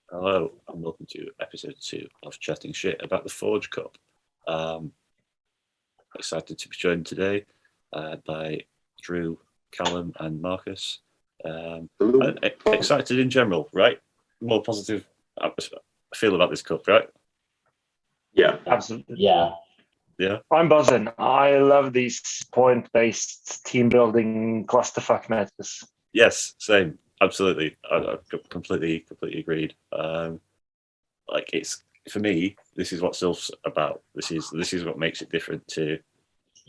Hello, and welcome to episode 2 of Chatting Shit about the Forge Cup. Excited to be joined today by Drew, Calum, and Marcus. Excited in general, right? More positive feel about this cup, right? Yeah, absolutely. Yeah. I'm buzzing. I love these point-based team-building clusterfuck matches. Yes, same. Absolutely. I completely agreed. Like, it's, for me, this is what Silph's about. This is what makes it different to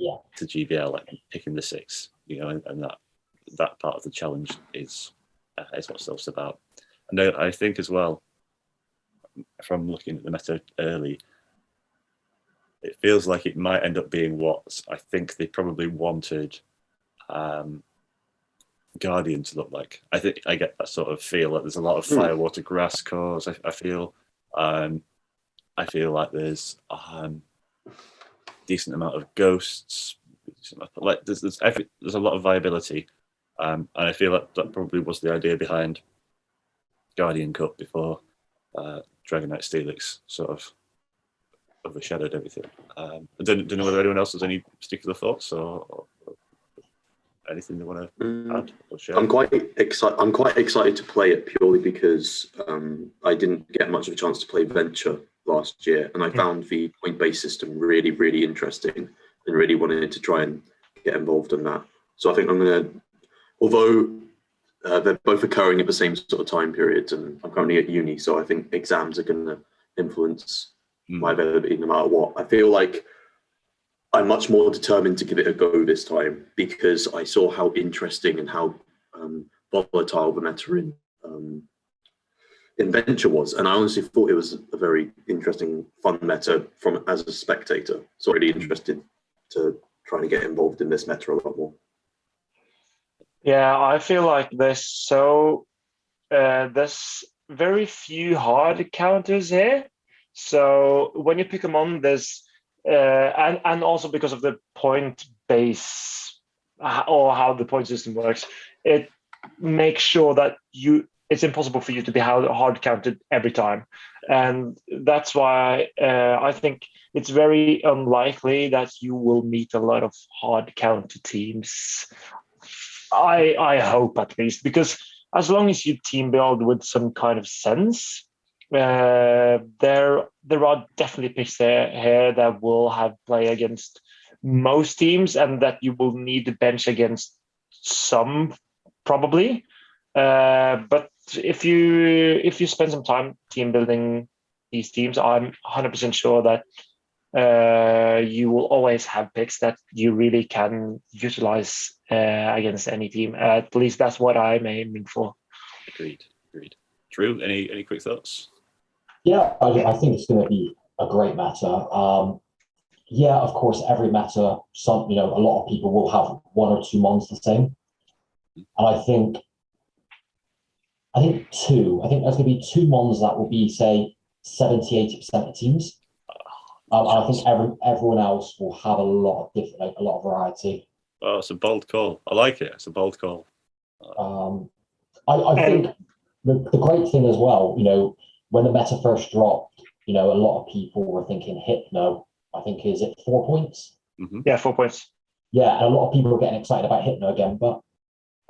GBL, like picking the 6, and that part of the challenge is what Silph's about. And I think as well, from looking at the meta early, it feels like it might end up being what I think they probably wanted Guardian to look like. I think I get that sort of feel that there's a lot of fire, water, grass cores. I feel like there's decent amount of ghosts. Like there's a lot of viability, and I feel like that probably was the idea behind Guardian Cup before Dragon Knight Steelix sort of overshadowed everything. I don't know whether anyone else has any particular thoughts or anything they want to add or share. I'm quite excited to play it purely because I didn't get much of a chance to play Venture last year, and I found the point-based system really, really interesting and really wanted to try and get involved in that. So I think I'm going to, although they're both occurring at the same sort of time periods, and I'm currently at uni, so I think exams are going to influence my availability no matter what. I feel like I'm much more determined to give it a go this time because I saw how interesting and how volatile the meta in Venture was, and I honestly thought it was a very interesting, fun meta as a spectator. So really interested to try to get involved in this meta a lot more. Yeah, I feel like there's very few hard counters here. So when you pick them on, there's and also because of the point base or how the point system works, it makes sure that it's impossible for you to be hard counted every time, and that's why I think it's very unlikely that you will meet a lot of hard counter teams. I hope, at least, because as long as you team build with some kind of sense, there are definitely picks here that will have play against most teams, and that you will need to bench against some, probably. But if you spend some time team building these teams, I'm 100% sure that you will always have picks that you really can utilize against any team. At least that's what I'm aiming for. Agreed. Drew, any quick thoughts? Yeah, I think it's going to be a great meta. Yeah, of course, every meta, a lot of people will have 1 or 2 mons the same, and I think two. I think there's going to be 2 mons that will be, say, 70-80% of teams. I think everyone else will have a lot of different, a lot of variety. Oh, it's a bold call. I like it. It's a bold call. I think the great thing as well, when the meta first dropped, a lot of people were thinking Hypno. I think, is it 4 points? Mm-hmm. Yeah, 4 points. Yeah, and a lot of people are getting excited about Hypno again. But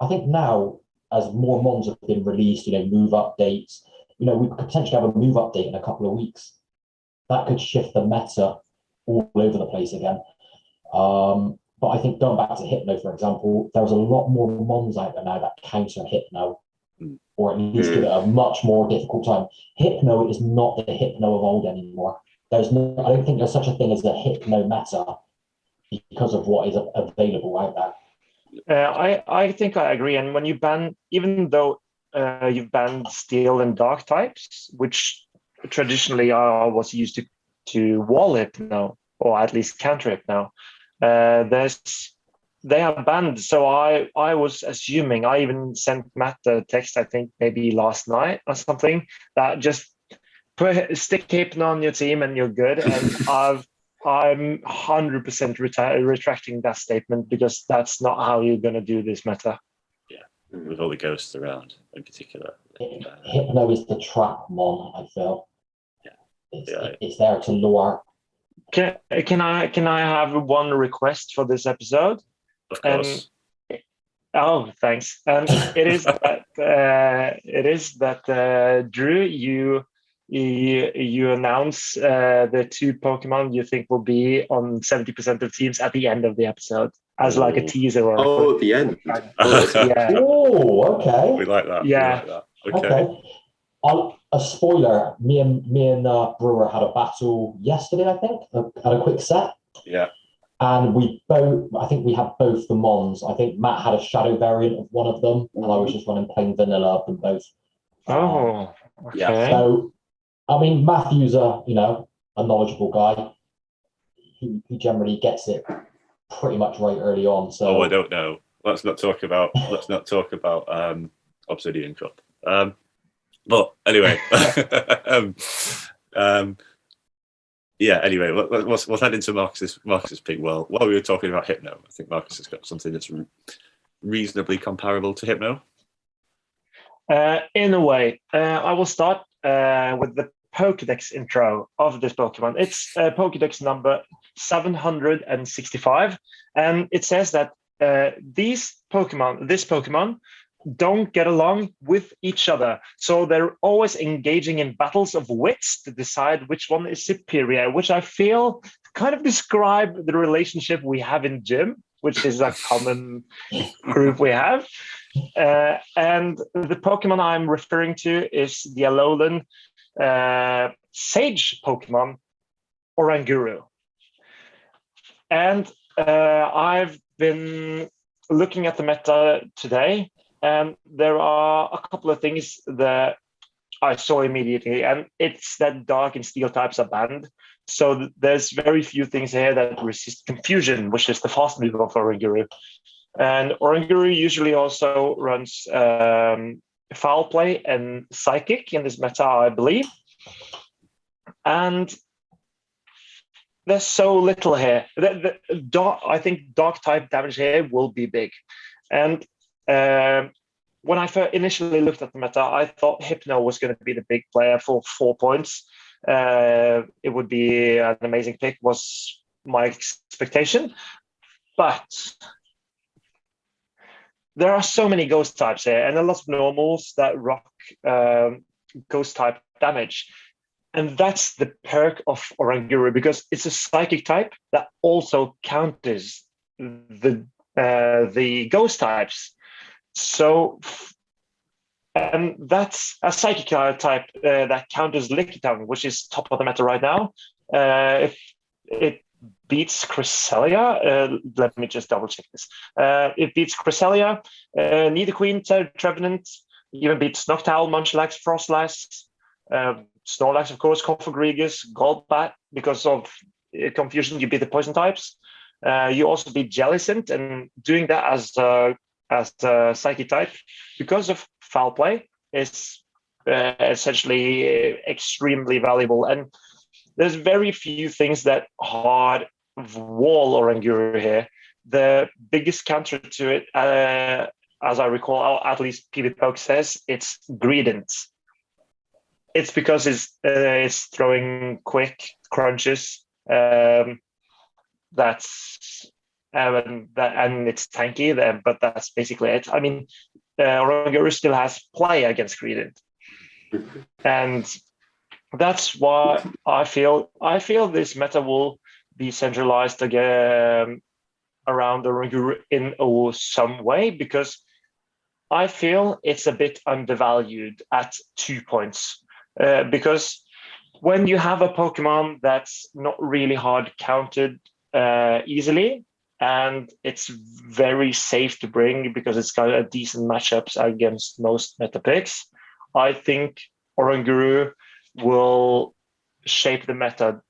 I think now, as more mons have been released, move updates, we could potentially have a move update in a couple of weeks. That could shift the meta all over the place again. But I think going back to Hypno, for example, there's a lot more mons out there now that counter Hypno, or at least give it a much more difficult time. Hypno is not the Hypno of old anymore. I don't think there's such a thing as a Hypno meta because of what is available out there. I think I agree. And when you ban, even though you've banned Steel and Dark types, which traditionally was used to wall Hypno, or at least counter Hypno, they are banned. So I was assuming, I even sent Matt a text, I think maybe last night or something, that just stick Hypno on your team and you're good. And I'm 100% retracting that statement, because that's not how you're going to do this meta. Yeah, with all the ghosts around in particular. Hypno is the trap mon, I feel. Yeah. It's there to lure. Can I have one request for this episode? Of course. Oh, thanks. It is that Drew, you announce the 2 Pokemon you think will be on 70% of teams at the end of the episode as like a teaser. Or at the end. Yeah. Oh, okay. We like that. Yeah. We like that. Okay. A spoiler. Me and Brewer had a battle yesterday. I think had a quick set. Yeah. And I think we had both the Mons. I think Matt had a shadow variant of one of them, and I was just running plain vanilla of them both. Oh, okay. Yeah. So, I mean, Matthew's a knowledgeable guy. He generally gets it pretty much right early on. So, I don't know. Let's not talk about Obsidian Cup. But anyway, yeah. Anyway, let's head into Marcus's pick. Well, while we were talking about Hypno, I think Marcus has got something that's reasonably comparable to Hypno. In a way, I will start with the Pokédex intro of this Pokemon. It's Pokédex number 765, and it says that this Pokemon don't get along with each other, so they're always engaging in battles of wits to decide which one is superior, which I feel kind of describe the relationship we have in gym, which is a common group we have. And the Pokemon I'm referring to is the Alolan Sage Pokemon, Oranguru. And I've been looking at the meta today, and there are a couple of things that I saw immediately, and it's that Dark and Steel types are banned. So there's very few things here that resist Confusion, which is the fast move of Oranguru. And Oranguru usually also runs Foul Play and Psychic in this meta, I believe. And there's so little here. I think Dark type damage here will be big. And when I initially looked at the meta, I thought Hypno was going to be the big player for 4 points. It would be an amazing pick, was my expectation. But there are so many ghost types here, and a lot of normals that rock ghost type damage. And that's the perk of Oranguru, because it's a psychic type that also counters the ghost types. So, and that's a psychic type that counters Lickitung, which is top of the meta right now. If it beats Cresselia, let me just double check this. It beats Cresselia, Nidoqueen, Trevenant, even beats Noctowl, Munchlax, Frostlass, Snorlax, of course, Cofagrigus, Golbat. Because of Confusion, you beat the poison types. You also beat Jellicent, and doing that as a psychic type, because of Foul Play, is essentially extremely valuable. And there's very few things that hard wall Oranguru here. The biggest counter to it, as I recall, at least PvPoke says, it's Greedent. It's because it's throwing quick crunches. And it's tanky, but that's basically it. I mean, Oranguru still has play against Greedent, and that's why I feel this meta will be centralized again around Oranguru in some way, because I feel it's a bit undervalued at 2 points. Because when you have a Pokemon that's not really hard countered easily, and it's very safe to bring because it's got a decent matchups against most meta picks, I think Oranguru will shape the meta,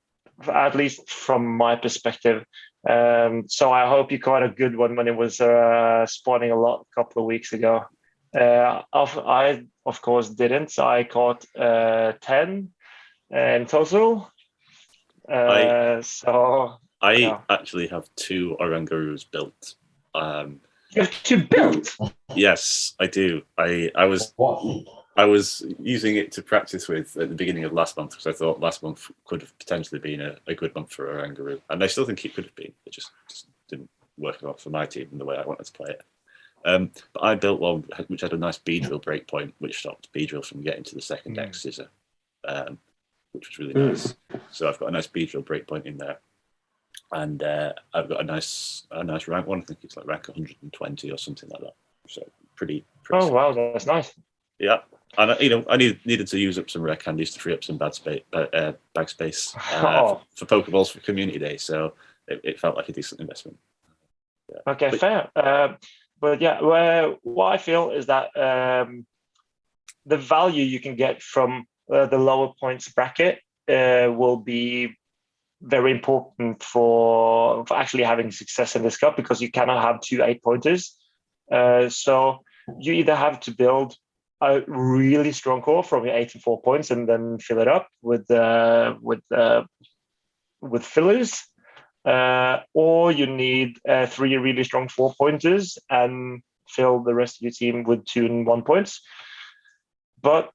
at least from my perspective. So I hope you caught a good one when it was spawning a lot a couple of weeks ago. I, of course, didn't. I caught 10 in total. I actually have 2 Orangurus built. You have 2 built? Yes, I do. I was I was using it to practice with at the beginning of last month because I thought last month could have potentially been a good month for Oranguru, and I still think it could have been. It just didn't work out for my team in the way I wanted to play it. But I built one which had a nice Beedrill breakpoint, which stopped Beedrill from getting to the second deck scissor, which was really nice. So I've got a nice Beedrill breakpoint in there, and I've got a nice rank one. I think it's like rank 120 or something like that. So pretty. Oh wow, that's nice. Yeah. And I needed to use up some rare candies to free up some bag space for Pokeballs for Community Day, so it felt like a decent investment. Yeah. Okay, fair. But yeah, what I feel is that the value you can get from the lower points bracket will be very important for actually having success in this cup, because you cannot have 2 8-pointers. So you either have to build a really strong core from your 8 and 4 points and then fill it up with fillers, or you need 3 really strong 4-pointers and fill the rest of your team with 2 and 1 points. But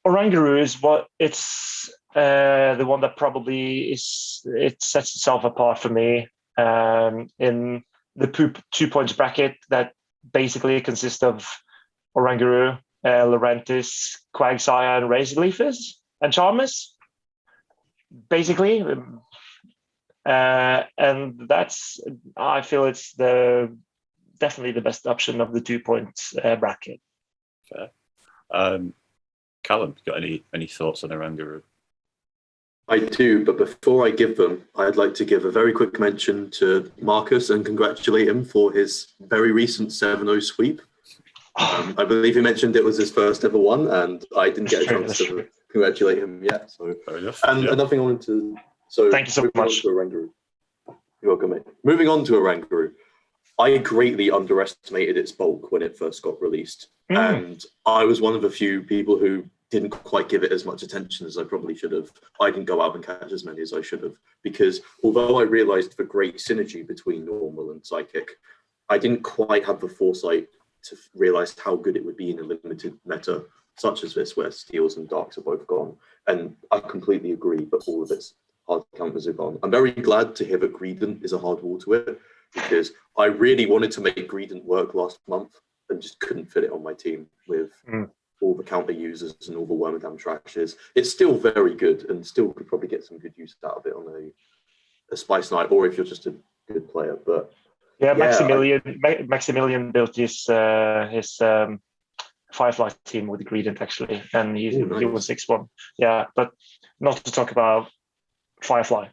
Oranguru is it's the one that probably sets itself apart for me in the 2 points bracket that basically consists of Oranguru, Lurantis, Quagsire, and Razorleafers, and Charmus, basically. And that's, I feel it's definitely the best option of the 2 points bracket. Fair. Calum, got any thoughts on Oranguru? I do, but before I give them, I'd like to give a very quick mention to Marcus and congratulate him for his very recent 7-0 sweep. I believe he mentioned it was his first ever one, and I didn't get a chance to congratulate him yet. So, fair enough. And yeah. another thing I wanted to. So thank you so much. You're welcome, mate. Moving on to Oranguru, I greatly underestimated its bulk when it first got released, and I was one of a few people who didn't quite give it as much attention as I probably should have. I didn't go out and catch as many as I should have, because although I realised the great synergy between normal and psychic, I didn't quite have the foresight to realise how good it would be in a limited meta such as this, where steals and darks are both gone. And I completely agree, but all of its hard counters are gone. I'm very glad to hear that Greedent is a hard wall to it, because I really wanted to make Greedent work last month and just couldn't fit it on my team with all the counter users and all the Wormadam trashes. It's still very good and still could probably get some good use out of it on a Spice Night, or if you're just a good player. But yeah, Maximilian built his Firefly team with Greedent actually, and he was 6-1. Yeah, but not to talk about Firefly.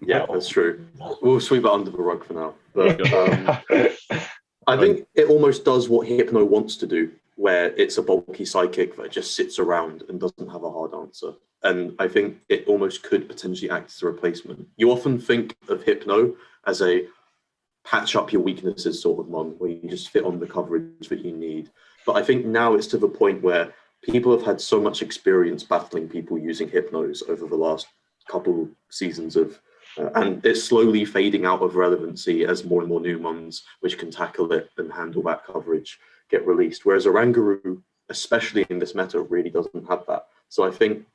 Yeah, that's true. We'll sweep it under the rug for now. But I think it almost does what Hypno wants to do, where it's a bulky psychic that just sits around and doesn't have a hard answer. And I think it almost could potentially act as a replacement. You often think of Hypno as a patch up your weaknesses sort of mon, where you just fit on the coverage that you need. But I think now it's to the point where people have had so much experience battling people using Hypnos over the last couple seasons of, and it's slowly fading out of relevancy as more and more new mons which can tackle it and handle that coverage get released. Whereas Oranguru, especially in this meta, really doesn't have that. So I think,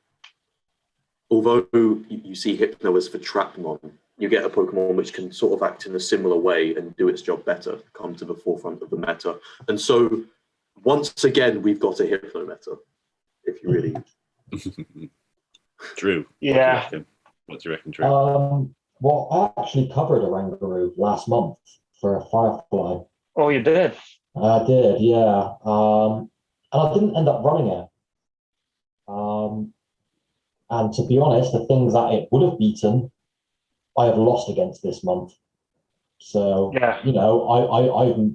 although you see Hypno as the trap mon, you get a Pokemon which can sort of act in a similar way and do its job better, come to the forefront of the meta. And so, once again, we've got a Hypno meta, if you really... Drew, yeah. What do you reckon, Drew? Well, I actually covered Oranguru last month for a Firefly. Oh, you did? I did, yeah. And I didn't end up running it. And to be honest, the things that it would have beaten, I have lost against this month. So, yeah. You know, I've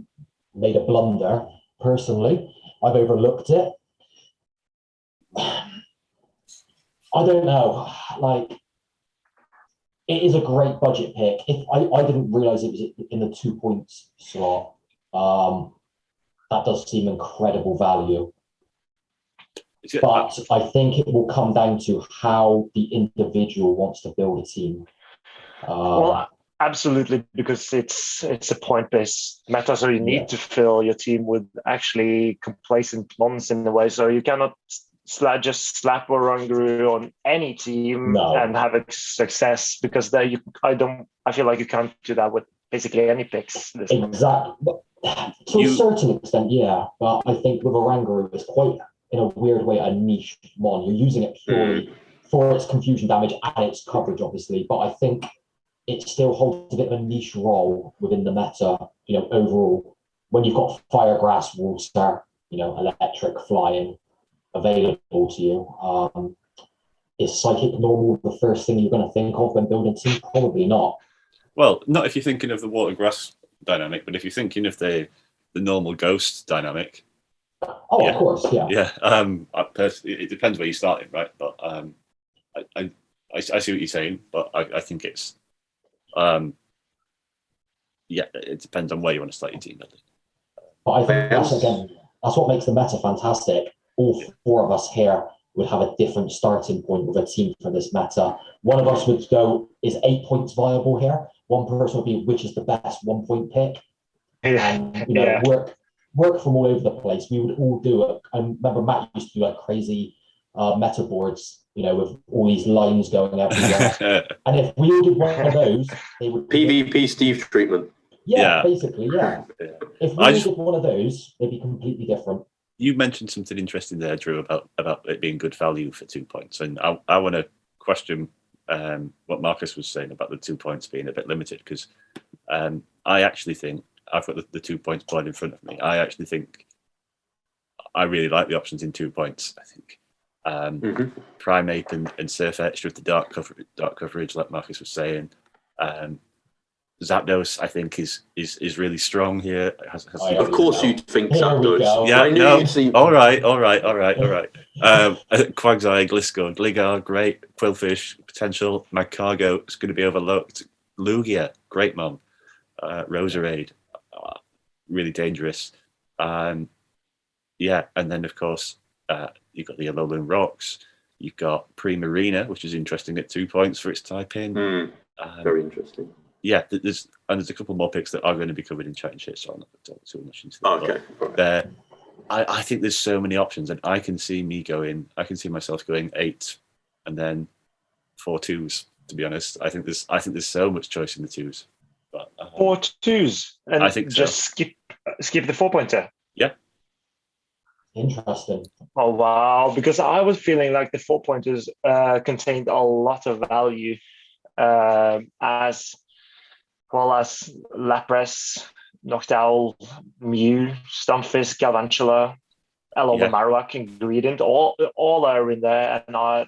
made a blunder personally. I've overlooked it. I don't know. Like, it is a great budget pick. If I didn't realize it was in the 2 points slot. That does seem incredible value. But I think it will come down to how the individual wants to build a team. Well, Absolutely, because it's a point-based meta, so you need to fill your team with actually complacent mons in a way. So you cannot just slap Oranguru on any team and have a success, because there I feel like you can't do that with basically any picks. Exactly. To a certain extent, yeah. But I think with Oranguru, it's quite, in a weird way, a niche mon. You're using it purely for its confusion damage and its coverage, obviously. But I think it still holds a bit of a niche role within the meta, overall. When you've got Fire, Grass, Water, Electric, Flying available to you, is Psychic normal the first thing you're going to think of when building team? Probably not. Well, not if you're thinking of the Water Grass dynamic, but if you're thinking of the normal Ghost dynamic. Oh, of course, yeah. Yeah. It depends where you're starting, right? But I see what you're saying, but I think it's it depends on where you want to start your team building. But I think that's what makes the meta fantastic. All four of us here would have a different starting point with a team for this meta. One of us would go, is 8 points viable here? One person would be, which is the best 1 point pick? And work from all over the place. We would all do it. I remember Matt used to do like crazy meta boards, with all these lines going everywhere. And if we all did one of those, they would PvP Steve treatment. Yeah, basically, yeah. If we all did one of those, they'd be completely different. You mentioned something interesting there, Drew, about it being good value for 2 points, and I want to question what Marcus was saying about the 2 points being a bit limited, because I actually think I've got the 2 points board in front of me. I actually think I really like the options in 2 points. I think Primeape and Surf Etched with the dark coverage, like Marcus was saying. Zapdos, I think, is really strong here. Of course, you'd think Zapdos. Yeah, no. All right. Quagsire, Gliscor, Gligar, great. Quillfish, potential. Magcargo is going to be overlooked. Lugia, great mom. Roserade, really dangerous. And then of course you've got the Alolan Rocks. You've got Primarina, which is interesting at 2 points for its typing. Very interesting. Yeah, there's a couple more picks that are going to be covered in chat and shit, so I'm not going to talk too much into that. Okay. I think there's so many options, and I can see myself going 8 and then 4 2s, to be honest. I think there's so much choice in the 2s. But, 4 2s, and I think just skip the 4-pointer. Yeah. Interesting. Oh wow! Because I was feeling like the 4-pointers contained a lot of value, as well as Lapras, Noctowl, Mew, Stunfisk, Galvantula, Alolan Marowak, and Greedent. All are in there, and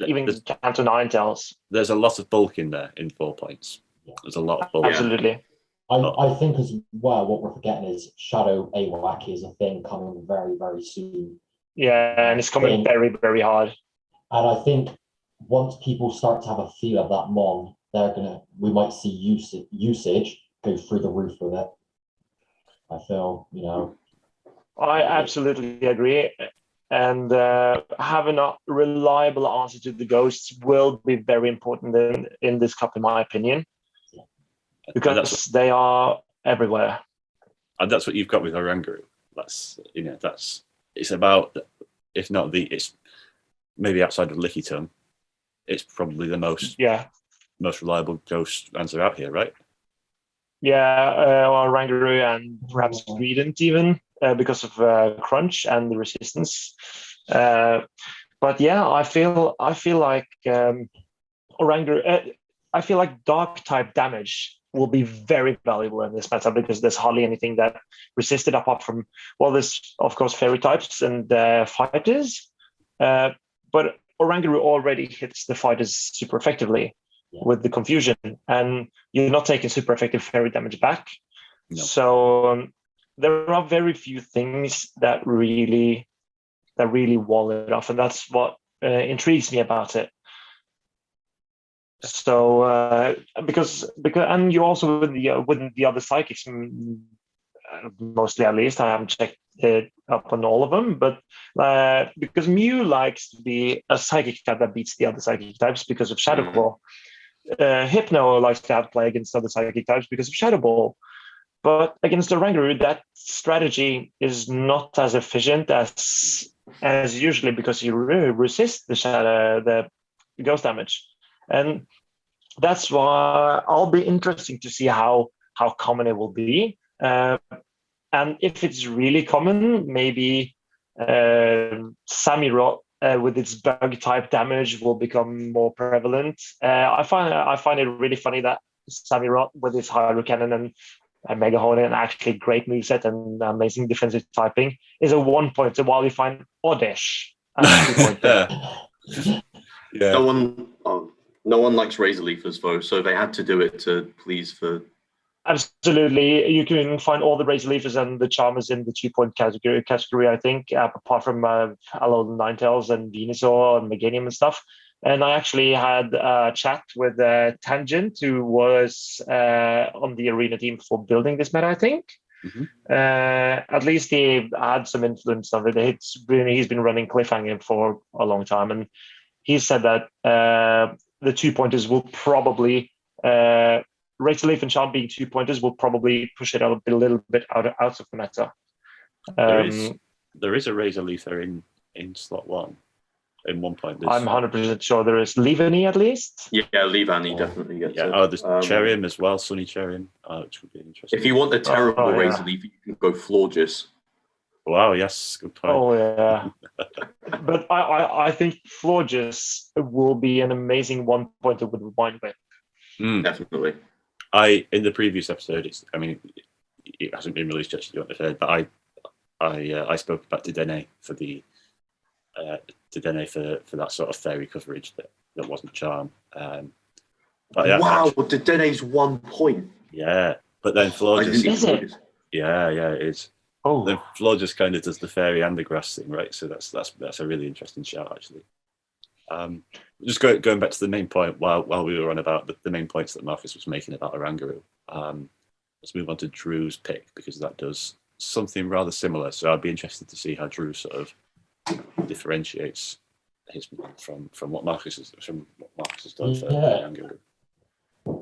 even Kanto Ninetales. There's a lot of bulk in there in 4 points. There's a lot of bulk. Absolutely. I think as well, what we're forgetting is Shadow AWAC is a thing coming very, very soon. Yeah, and it's coming very, very hard. And I think once people start to have a feel of that mon, we might see usage go through the roof with it. I feel, I absolutely agree. And having a reliable answer to the ghosts will be very important in this cup, in my opinion, because they are everywhere. And that's what you've got with Oranguru. It's about, if not it's maybe outside of Licky Tongue, it's probably the most reliable ghost answer out here, right? Yeah, Oranguru and perhaps Greedent even, because of crunch and the resistance. But yeah, I feel like Oranguru. I feel like dark type damage will be very valuable in this meta, because there's hardly anything that resisted apart from, there's of course fairy types and fighters, but Oranguru already hits the fighters super effectively with the confusion, and you're not taking super effective fairy damage back. No. So there are very few things that really wall it off, and that's what intrigues me about it. So because and you also with the other psychics, mostly at least, I haven't checked it up on all of them, but because Mew likes to be a psychic type that beats the other psychic types because of Shadow Claw. Hypno likes to have play against other psychic types because of Shadow Ball. But against Oranguru, that strategy is not as efficient as usually because you really resist the ghost damage. And that's why I'll be interesting to see how common it will be. And if it's really common, maybe Samurott with its bug type damage will become more prevalent. I find it really funny that Samurott with its Hydro Cannon and Mega Hornet and actually great moveset and amazing defensive typing is a 1-pointer, while you find Oddish as a 2-pointer. Yeah. No one likes Razor Leafers though, so they had to do it to please the. Absolutely, you can find all the Razor Leafers and the Charmers in the 2-point category. I think, apart from Hello Ninetales and Venusaur and Meganium and stuff. And I actually had a chat with Tangent, who was on the Arena team for building this meta, I think. Mm-hmm. At least he had some influence on it. He's been running Cliffhanger for a long time, and he said that the 2-pointers will probably, Razor Leaf and Charm being 2-pointers will probably push it a little bit out of the meta. There is a Razor Leafer in slot 1. In 1 point, I'm 100% sure there is Leavani at least. Yeah, Leavani definitely gets it. Oh, there's Cherium as well, Sunny Cherium, which would be interesting. If you want a terrible Razor Leaf, you can go Florges. Wow, yes, good point. Oh yeah, but I think Florges will be an amazing 1-pointer with Mind Whip. Definitely. In the previous episode, it hasn't been released yet, you won't have heard, but I spoke about Dedenne for the. For that sort of fairy coverage that wasn't Charm. Wow, Dedenne's 1 point. Yeah, but then Florges... Is it? Yeah, it is. Oh. Then Florges kind of does the fairy and the grass thing, right? So that's a really interesting shout, actually. Just going back to the main point, while we were on about the main points that Marcus was making about Oranguru, let's move on to Drew's pick, because that does something rather similar. So I'd be interested to see how Drew sort of differentiates his from what Marcus has done for Oranguru.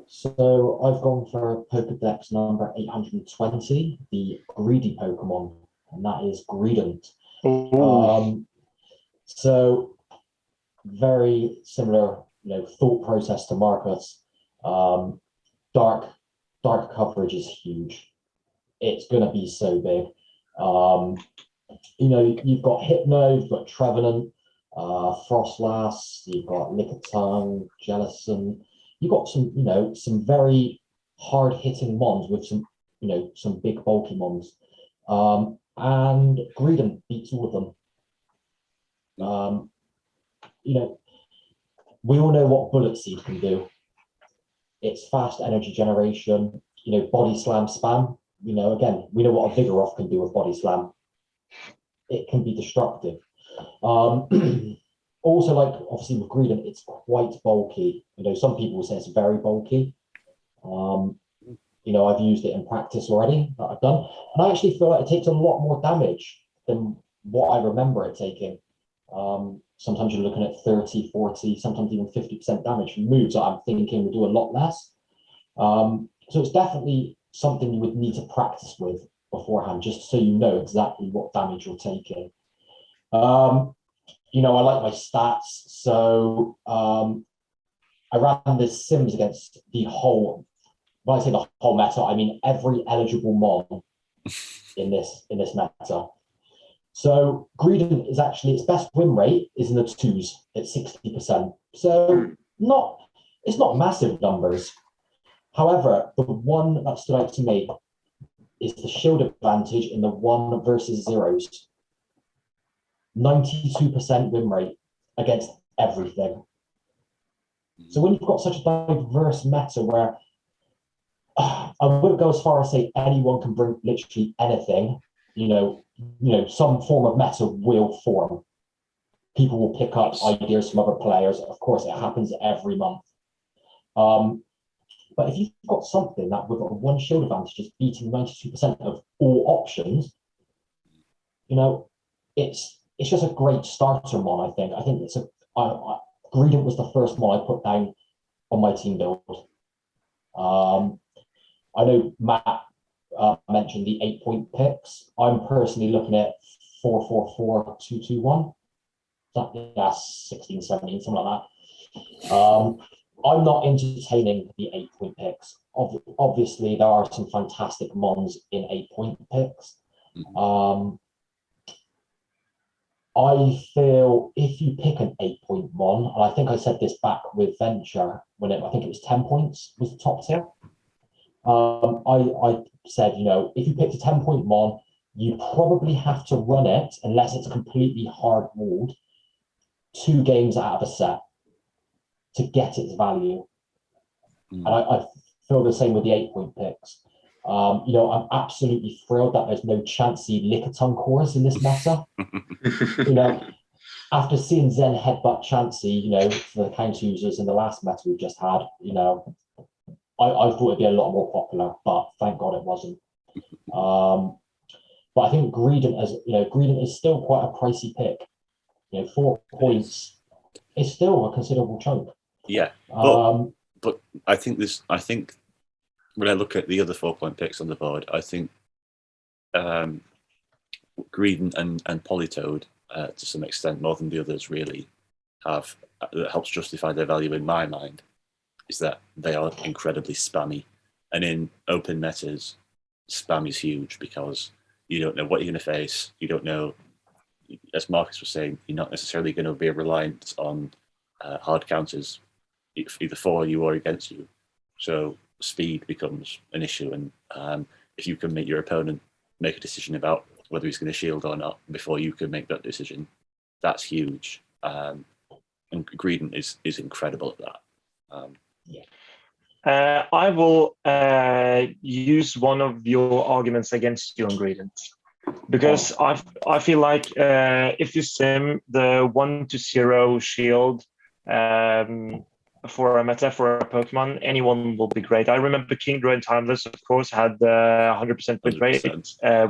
So I've gone for Pokedex number 820, the greedy Pokemon, and that is Greedent. So very similar, thought process to Marcus. Dark coverage is huge. It's going to be so big. You've got Hypno, you've got Trevenant, Frostlass, you've got Lickitung, Jellicent. You've got some very hard-hitting mons with some big bulky mons. And Greedent beats all of them. We all know what Bullet Seed can do. It's fast energy generation, body slam spam. Again, we know what a Vigoroth can do with body slam. It can be destructive. Also, obviously with Greedent, it's quite bulky. Some people say it's very bulky. I've used it in practice already that I've done, and I actually feel like it takes a lot more damage than what I remember it taking. Sometimes you're looking at 30, 40, sometimes even 50% damage from moves that I'm thinking would do a lot less. So it's definitely something you would need to practice with beforehand, just so you know exactly what damage you're taking. I like my stats, so I ran the sims against the whole. When I say the whole meta, I mean every eligible mon in this meta. So Greedent is actually, its best win rate is in the 2s at 60%. So it's not massive numbers. However, the one that stood out to me is the shield advantage in the 1 versus 0s. 92% win rate against everything. So when you've got such a diverse meta where I wouldn't go as far as say anyone can bring literally anything, some form of meta will form. People will pick up ideas from other players. Of course, it happens every month. But if you've got something that with a 1 shield advantage is beating 92% of all options, it's just a great starter mon, I think. I think Greedent was the first mon I put down on my team build. I know Matt mentioned the 8-point picks. I'm personally looking at 4-4-4-2-2-1. Yeah, 16, 17, something like that. I'm not entertaining the 8-point picks. Obviously, there are some fantastic mons in 8-point picks. I feel if you pick an 8-point mon, and I think I said this back with Venture when I think it was 10 points was the top tier. I said, if you picked a 10-point mon, you probably have to run it unless it's completely hard walled 2 games out of a set to get its value. And I feel the same with the 8-point picks. I'm absolutely thrilled that there's no chancy Lickitung cores in this meta. After seeing Zen headbutt Chansey, for the counter users in the last meta we just had, I thought it'd be a lot more popular, but thank God it wasn't. But I think Greedent is still quite a pricey pick. 4 points is still a considerable chunk. Yeah, but I think when I look at the other 4-point picks on the board, I think Greedent and Politoed, to some extent, more than the others really have, that helps justify their value in my mind, is that they are incredibly spammy. And in open metas, spam is huge because you don't know what you're going to face. You don't know, as Marcus was saying, you're not necessarily going to be reliant on hard counters, either for you or against you. So speed becomes an issue. And if you can make your opponent make a decision about whether he's going to shield or not before you can make that decision, that's huge. And Greedent is incredible at that. I will use one of your arguments against you on Greedent, because I feel like if you sim the 1-0 shield for a meta for a Pokemon, anyone will be great. I remember Kingdra and Timeless, of course, had 100% win rate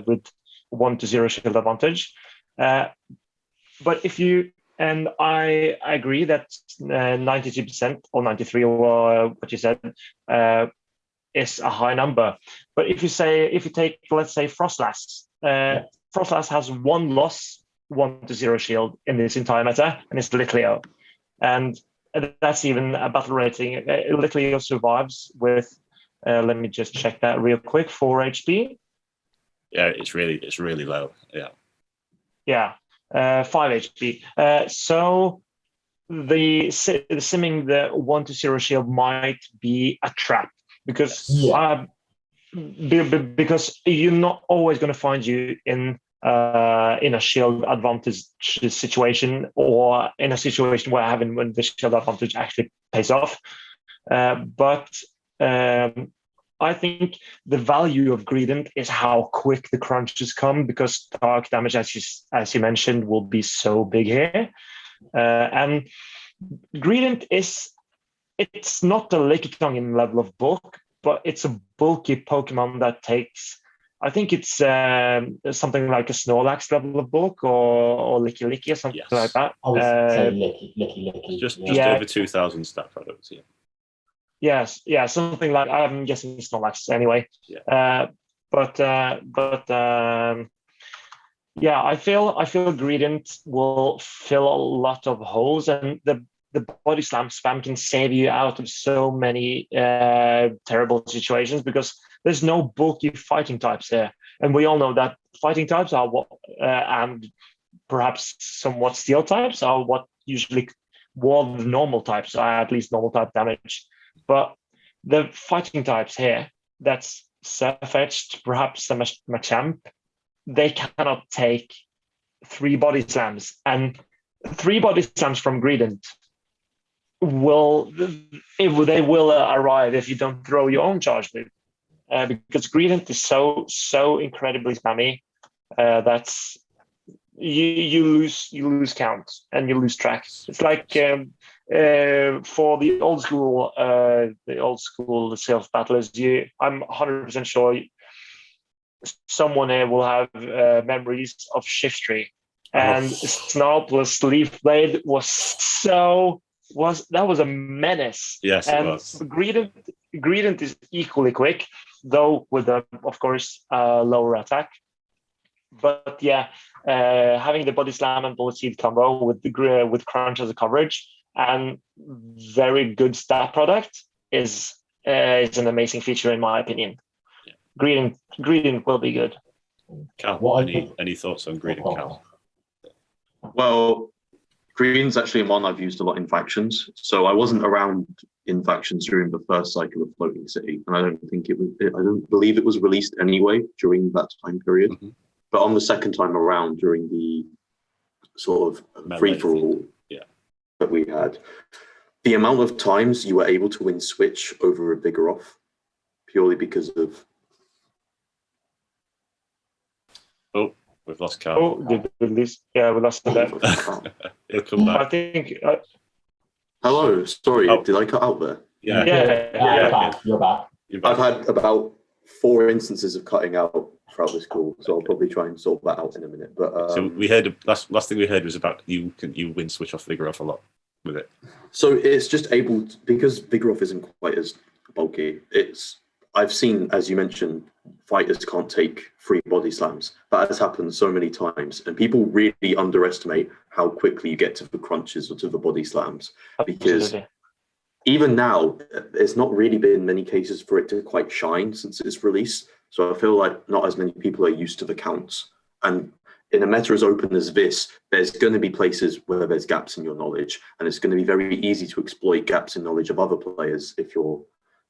with 1-0 shield advantage. But if you, and I agree that 92% or 93 or what you said is a high number. But if you take, let's say, Frostlass, Frostlass has 1 loss, 1-0 shield in this entire meta, and it's Litleo. And that's even a battle rating. Litleo survives with, let me just check that real quick, 4 HP. Yeah, it's really low. Yeah. Yeah, 5 HP. So the simming the 1-0 shield might be a trap because because you're not always going to find you in a shield advantage situation, or in a situation where when the shield advantage actually pays off. But I think the value of Greedent is how quick the crunches come, because dark damage, as you mentioned, will be so big here. And Greedent it's not the Lickitung in level of bulk, but it's a bulky Pokemon that takes, I think it's something like a Snorlax level of bulk, or Licky Licky or something like that. I would say Licky. Just over 2,000 stat products, yeah. Yes, yeah, something like, I'm guessing Snorlax anyway. Yeah. Yeah, I feel Greedent will fill a lot of holes, and the body slam spam can save you out of so many terrible situations, because there's no bulky fighting types here, and we all know that fighting types are what, and perhaps somewhat steel types are what usually wall normal types, are at least normal type damage. But the fighting types here, that's Surfetched, perhaps a Machamp, they cannot take 3 body slams, and 3 body slams from Greedent will arrive if you don't throw your own charge move, because Greedent is so incredibly spammy that's you lose count and you lose track. It's like for the old school Silph battlers, I'm 100% sure someone here will have memories of Shift Tree, and Snarl plus Leaf Blade was so was a menace. Yes, and it was. Greedent is equally quick, though with a, of course, lower attack. But yeah, having the body slam and bullet seed combo with crunch as a coverage and very good stat product is an amazing feature in my opinion. Yeah. Greedent will be good. Cal, any thoughts on Greedent, Cal? Well, Greedent's actually one I've used a lot in factions. So I wasn't around in factions during the first cycle of Floating City, and I don't believe it was released anyway during that time period. Mm-hmm. But on the second time around, during the sort of free-for-all that we had, the amount of times you were able to win Switch over a Vigoroth, purely because of... Oh, we've lost Cal. Oh, did we lose? Yeah, we lost him. He'll come back. I think... Hello, sorry, did I cut out there? Yeah. You're back. I've had about 4 instances of cutting out throughout this call, so I'll probably try and sort that out in a minute. But so we heard last thing we heard was about you win Switch off Vigoroth a lot with it. So it's just able to, because Vigoroth isn't quite as bulky. I've seen, as you mentioned, fighters can't take free body slams. That has happened so many times, and people really underestimate how quickly you get to the crunches or to the body slams. Because even now, there's not really been many cases for it to quite shine since its release. So I feel like not as many people are used to the counts. And in a meta as open as this, there's going to be places where there's gaps in your knowledge, and it's going to be very easy to exploit gaps in knowledge of other players if you're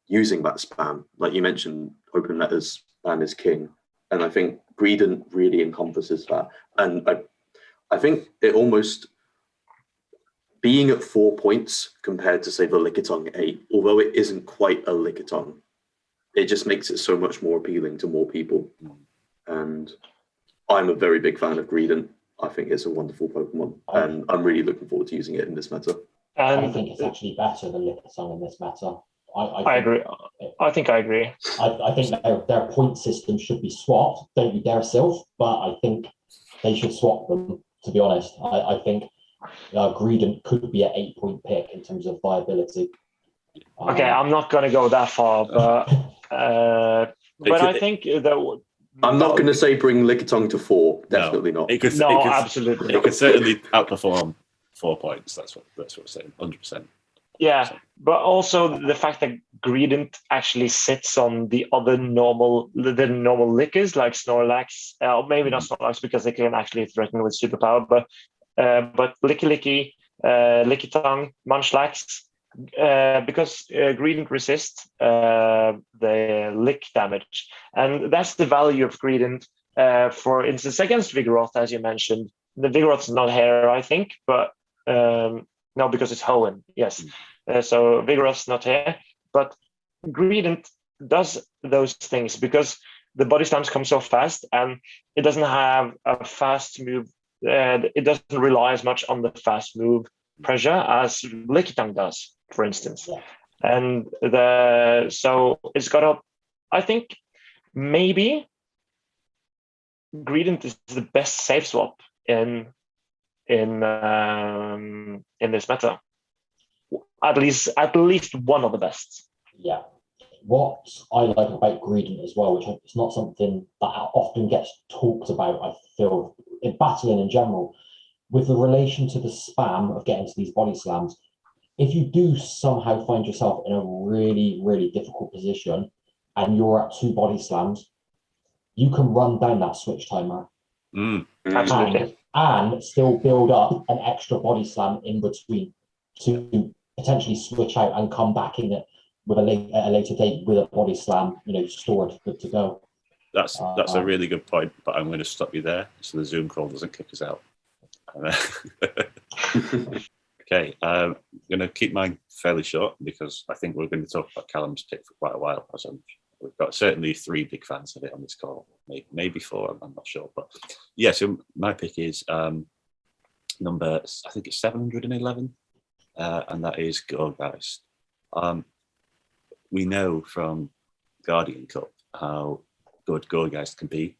using that spam. Like you mentioned, open metas, spam is king. And I think Greedent really encompasses that. And I think it almost... being at 4 points compared to, say, the Lickitung 8, although it isn't quite a Lickitung, it just makes it so much more appealing to more people. And I'm a very big fan of Greedent. I think it's a wonderful Pokemon, and I'm really looking forward to using it in this meta. I think it's actually better than Lickitung in this meta. I agree. I think I agree. I think their point system should be swapped. Don't you dare, Silph, but I think they should swap them, to be honest. I think Greedent could be an 8-point pick in terms of viability. Okay, I'm not going to go that far, but I think that... I'm not going to say bring Lickitung to 4. Definitely not. Absolutely. It could certainly outperform 4 points. That's what we're saying. 100%. Yeah, but also the fact that Greedent actually sits on the other normal Lickers like Snorlax, maybe not Snorlax because they can actually threaten with superpower, but Licky, Lickitung, Munchlax, because Greedent resists the lick damage, and that's the value of Greedent. For instance, against Vigoroth, as you mentioned, the Vigoroth's not here, I think, but no, because it's Hoenn. Yes, so Vigoroth's not here, but Greedent does those things because the body slams come so fast, and it doesn't have a fast move. It doesn't rely as much on the fast move pressure as Lickitung does, for instance. Yeah. And so it's got a... I think maybe Greedent is the best safe swap in this meta. At least one of the best. Yeah. What I like about Greedent as well, which is not something that often gets talked about, I feel, in battling in general, with the relation to the spam of getting to these body slams, if you do somehow find yourself in a really, really difficult position and you're at 2 body slams, you can run down that switch timer. Absolutely. And still build up an extra body slam in between to potentially switch out and come back in it with at a later date with a body slam, stored, good to go. That's a really good point, but I'm going to stop you there so the Zoom call doesn't kick us out. Okay, I'm going to keep mine fairly short because I think we're going to talk about Calum's pick for quite a while. We've got certainly 3 big fans of it on this call, maybe 4, I'm not sure. But yeah, so my pick is number, I think it's 711, and that is Gourgeist. We know from Guardian Cup how good Gourgeist can be.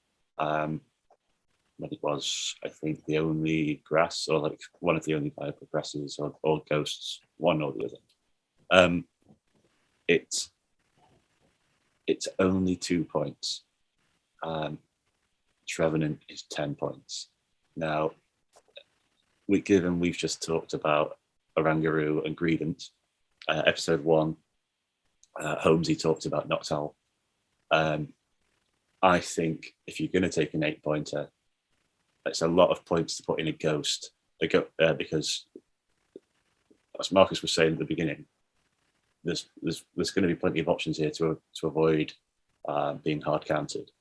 when it was, I think, the only grass, or like one of the only viable grasses, or ghosts, one or the other. It's only 2 points. Trevenant is 10 points. Now, given we've just talked about Oranguru and Greedent, episode 1, Holmesy talked about Noctowl. I think if you're going to take an 8-pointer, it's a lot of points to put in a ghost, because, as Marcus was saying at the beginning, there's going to be plenty of options here to avoid being hard countered.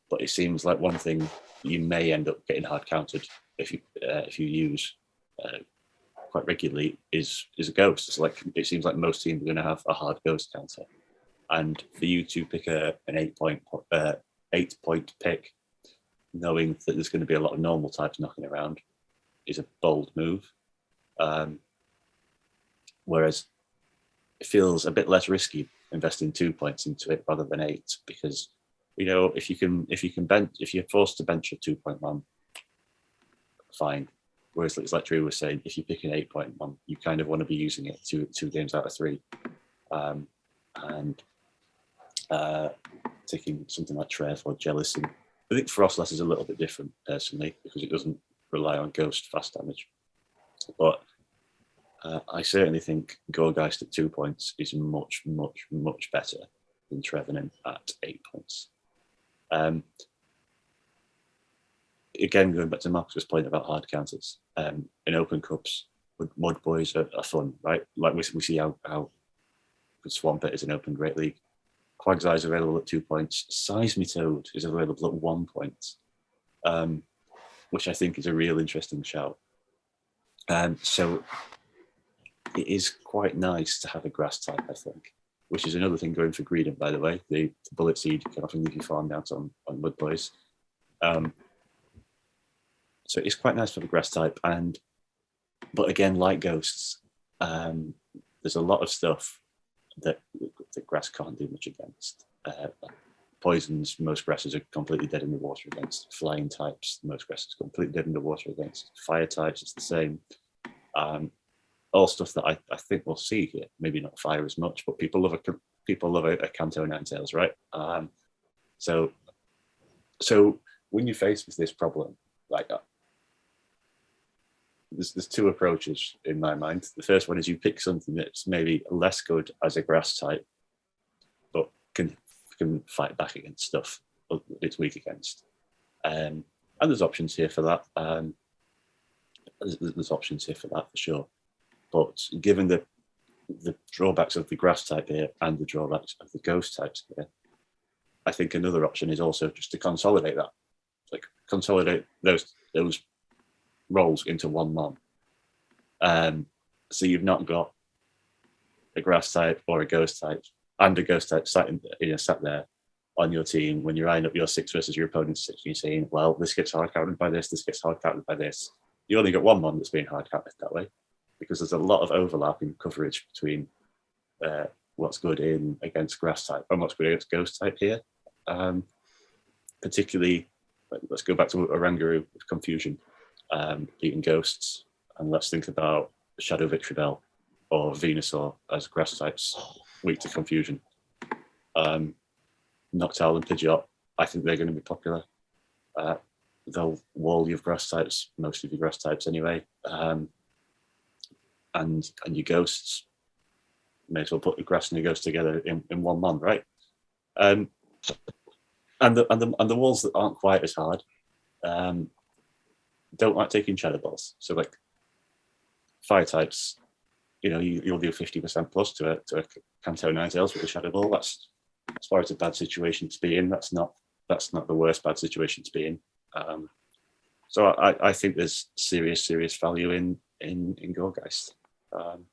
But it seems like one thing you may end up getting hard countered if you use quite regularly is a ghost. It's like, it seems like most teams are going to have a hard ghost counter, and for you to pick an 8-point pick, knowing that there's going to be a lot of normal types knocking around, is a bold move. Whereas it feels a bit less risky investing 2 points into it rather than 8, because if you're forced to bench a 2-point one, fine. Whereas, like Drew was saying, if you pick an 8-point one, you kind of want to be using it two games out of 3, and taking something like Trev or Jealousy. I think Frostless is a little bit different personally, because it doesn't rely on ghost fast damage. But I certainly think Gourgeist at 2 points is much, much, much better than Trevenant at 8 points. Again, going back to Marcus' point about hard counters, in Open Cups, Mud Boys are fun, right? Like we see how good Swampert is in Open Great League. Quagsire is available at 2 points. Seismitoad is available at 1 point, which I think is a real interesting shout. So it is quite nice to have a grass type, I think, which is another thing going for Greedent, by the way. The Bullet Seed can often give you farm downs on Mud Boys. So it's quite nice for the grass type. But again, like ghosts, there's a lot of stuff that grass can't do much against. Poisons, most grasses are completely dead in the water against. Flying types, most grasses are completely dead in the water against. Fire types, it's the same. All stuff that I think we'll see here. Maybe not fire as much, but people love a Kanto Ninetales, right? So when you're faced with this problem, like there's 2 approaches in my mind. The first one is you pick something that's maybe less good as a grass type, but can fight back against stuff it's weak against. And there's options here for that. There's options here for that for sure. But given the drawbacks of the grass type here and the drawbacks of the ghost types here, I think another option is also just to consolidate that. Like consolidate those roles into one mon. So you've not got a grass type or a ghost type and a ghost type sat there on your team when you're eyeing up your 6 versus your opponent's 6, and you're saying, well, this gets hard counted by this gets hard counted by this. You only got one mon that's being hard counted that way, because there's a lot of overlap in coverage between what's good against grass type and what's good against ghost type here. Particularly, let's go back to Oranguru with Confusion, beating ghosts, and let's think about Shadow Victreebel or Venusaur as grass types weak to Confusion. Noctowl and Pidgeot, I think they're going to be popular. They'll wall your grass types, most of your grass types anyway. And your ghosts, may as well put the grass and the ghost together in one mon, right? And the walls that aren't quite as hard don't like taking shadow balls. So like fire types, you'll do 50% plus to a Kanto Ninetales with a shadow ball. That's, as far as a bad situation to be in, that's not the worst bad situation to be in. So I think there's serious value in Gourgeist. So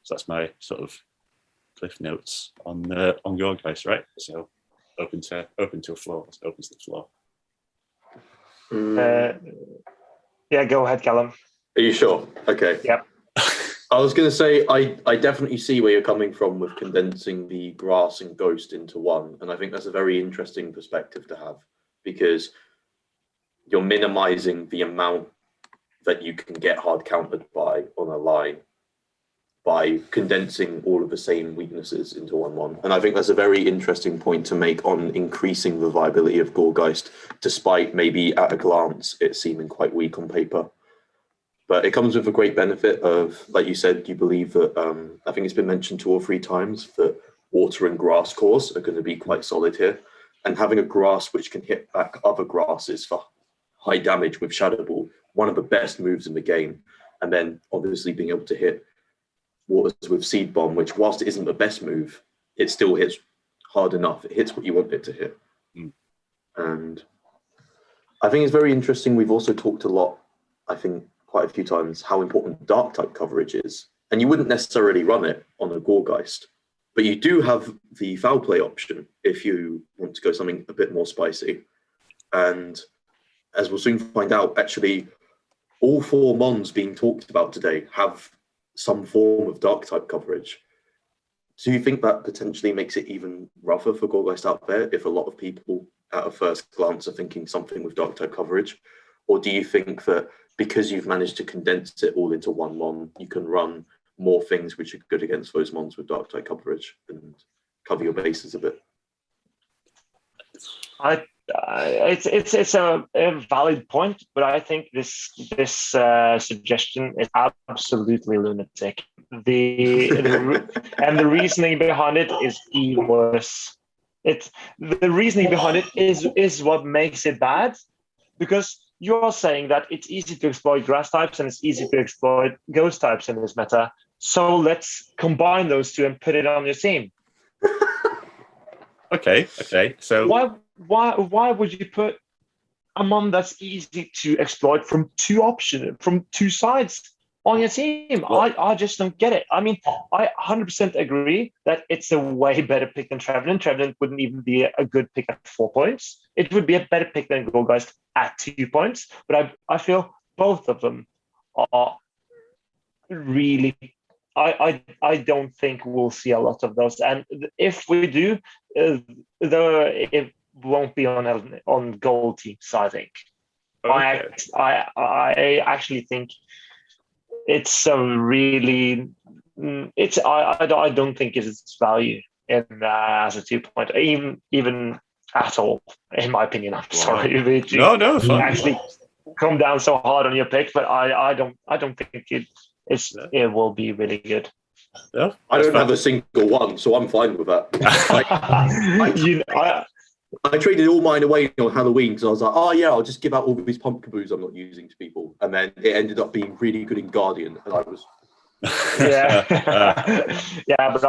that's my sort of cliff notes on Gourgeist, right? So open to a floor. Let's open to the floor. Yeah, go ahead, Calum. Are you sure? Okay. Yep. I was going to say, I definitely see where you're coming from with condensing the grass and ghost into one. And I think that's a very interesting perspective to have, because you're minimizing the amount that you can get hard countered by on a line by condensing all of the same weaknesses into 1/1. And I think that's a very interesting point to make on increasing the viability of Gourgeist, despite maybe at a glance it seeming quite weak on paper. But it comes with a great benefit of, like you said, you believe that, I think it's been mentioned 2 or 3 times, that water and grass cores are going to be quite solid here. And having a grass which can hit back other grasses for high damage with Shadow Ball, one of the best moves in the game. And then obviously being able to hit waters with Seed Bomb, which whilst it isn't the best move, it still hits hard enough. It hits what you want it to hit. And I think it's very interesting. We've also talked a lot, I think quite a few times, how important dark type coverage is. And you wouldn't necessarily run it on a Gourgeist, but you do have the foul play option if you want to go something a bit more spicy. And as we'll soon find out, actually, all 4 Mons being talked about today have some form of dark type coverage. Do you think that potentially makes it even rougher for Gourgeist out there if a lot of people at a first glance are thinking something with dark type coverage? Or do you think that because you've managed to condense it all into 1 Mon, you can run more things which are good against those Mons with dark type coverage and cover your bases a bit? It's a valid point, but I think this suggestion is absolutely lunatic. And the reasoning behind it is even worse. The reasoning behind it is what makes it bad, because you're saying that it's easy to exploit grass types and it's easy to exploit ghost types in this meta. So let's combine those 2 and put it on your team. Okay. So why would you put a Mon that's easy to exploit from 2 sides on your team? Well, I just don't get it. I mean, I 100% agree that it's a way better pick than Trevenant. Trevenant wouldn't even be a good pick at 4 points. It would be a better pick than Gourgeist at 2 points. But I feel both of them are really. I don't think we'll see a lot of those. And if we do, it won't be on gold teams, I think. Okay. I actually think it's a really I don't think it's value in as a 2-point even at all, in my opinion. I'm sorry. No, fine. Actually come down so hard on your pick, but I don't think it will be really good. Yeah, I don't have a single one, so I'm fine with that. I traded all mine away on Halloween because I was like, oh yeah, I'll just give out all these pumpkin I'm not using to people. And then it ended up being really good in Guardian. And I was... Yeah. But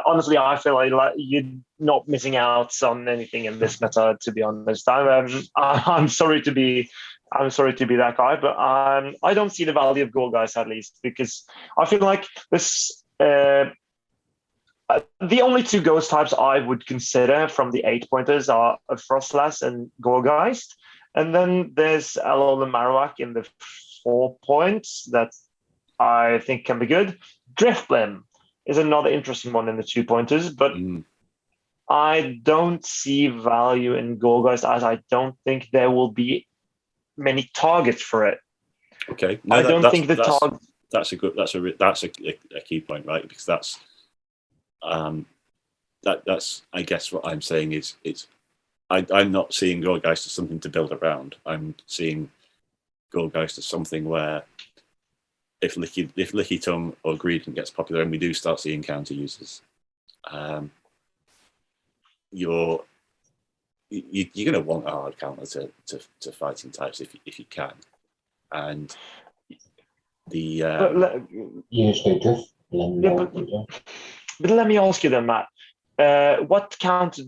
honestly, I feel like you're not missing out on anything in this meta, to be honest. I'm sorry to be that guy, but I don't see the value of Gourgeist, at least, because I feel like this... the only 2 ghost types I would consider from the 8-pointers are Frostlass and Gourgeist. And then there's Alolan Marowak in the 4 points that I think can be good. Driftblim is another interesting one in the 2-pointers, but I don't see value in Gourgeist, as I don't think there will be many targets for it. Okay. No, I don't think the target... That's a key point, right? Because that's I guess what I'm saying is I'm not seeing Gourgeist as something to build around. I'm seeing Gourgeist as something where if Licky Tongue or Greedent gets popular and we do start seeing counter users, you're going to want a hard counter to fighting types if you can, and But let me ask you then, Matt. What counter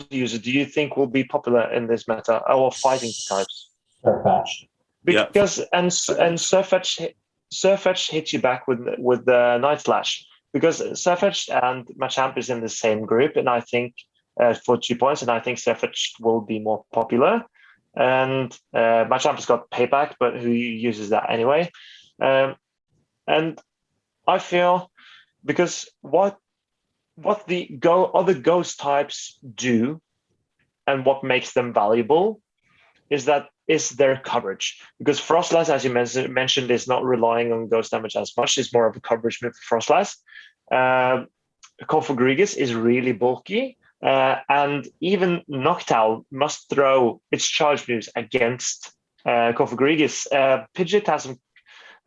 user do you think will be popular in this meta, or fighting types? Surfetch. Because and Surfetch hits you back with the Night Slash, because Surfetch and Machamp is in the same group, and I think for 2 points, and I think Surfetch will be more popular. And Machamp has got payback, but who uses that anyway? And I feel, because what the other ghost types do and what makes them valuable is that is their coverage, because Frostlass, as you mentioned, is not relying on ghost damage as much. It's more of a coverage move for Frostlass. Gourgeist is really bulky, and even Noctowl must throw its charge moves against Gourgeist. Pidgeot has some.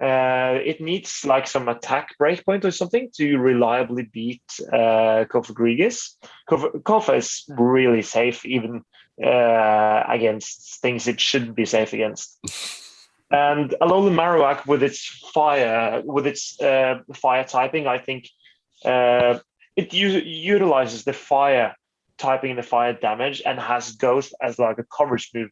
It needs like some attack breakpoint or something to reliably beat Gourgeist. Kofa is really safe, even against things it shouldn't be safe against. And Alolan Marowak with its fire typing, I think it utilizes the fire typing and the fire damage and has Ghost as like a coverage move.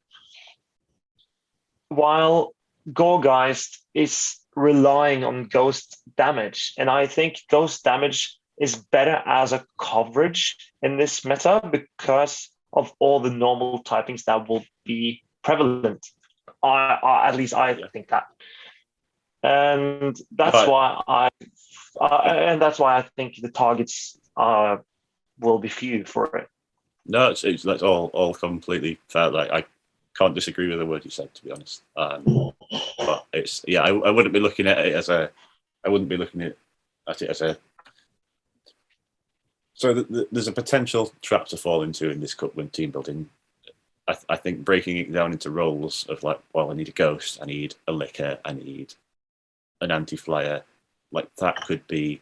While Gourgeist is relying on Ghost damage, and I think Ghost damage is better as a coverage in this meta because of all the normal typings that will be prevalent. At least I think that, and that's why I think the targets will be few for it. No, that's all completely fair. Like, I can't disagree with the word you said, to be honest. But it's I wouldn't be looking at it as a. I wouldn't be looking at it as a. So there's a potential trap to fall into in this cup when team building. I think breaking it down into roles of like, well, I need a ghost, I need a licker, I need an anti-flyer, like that could be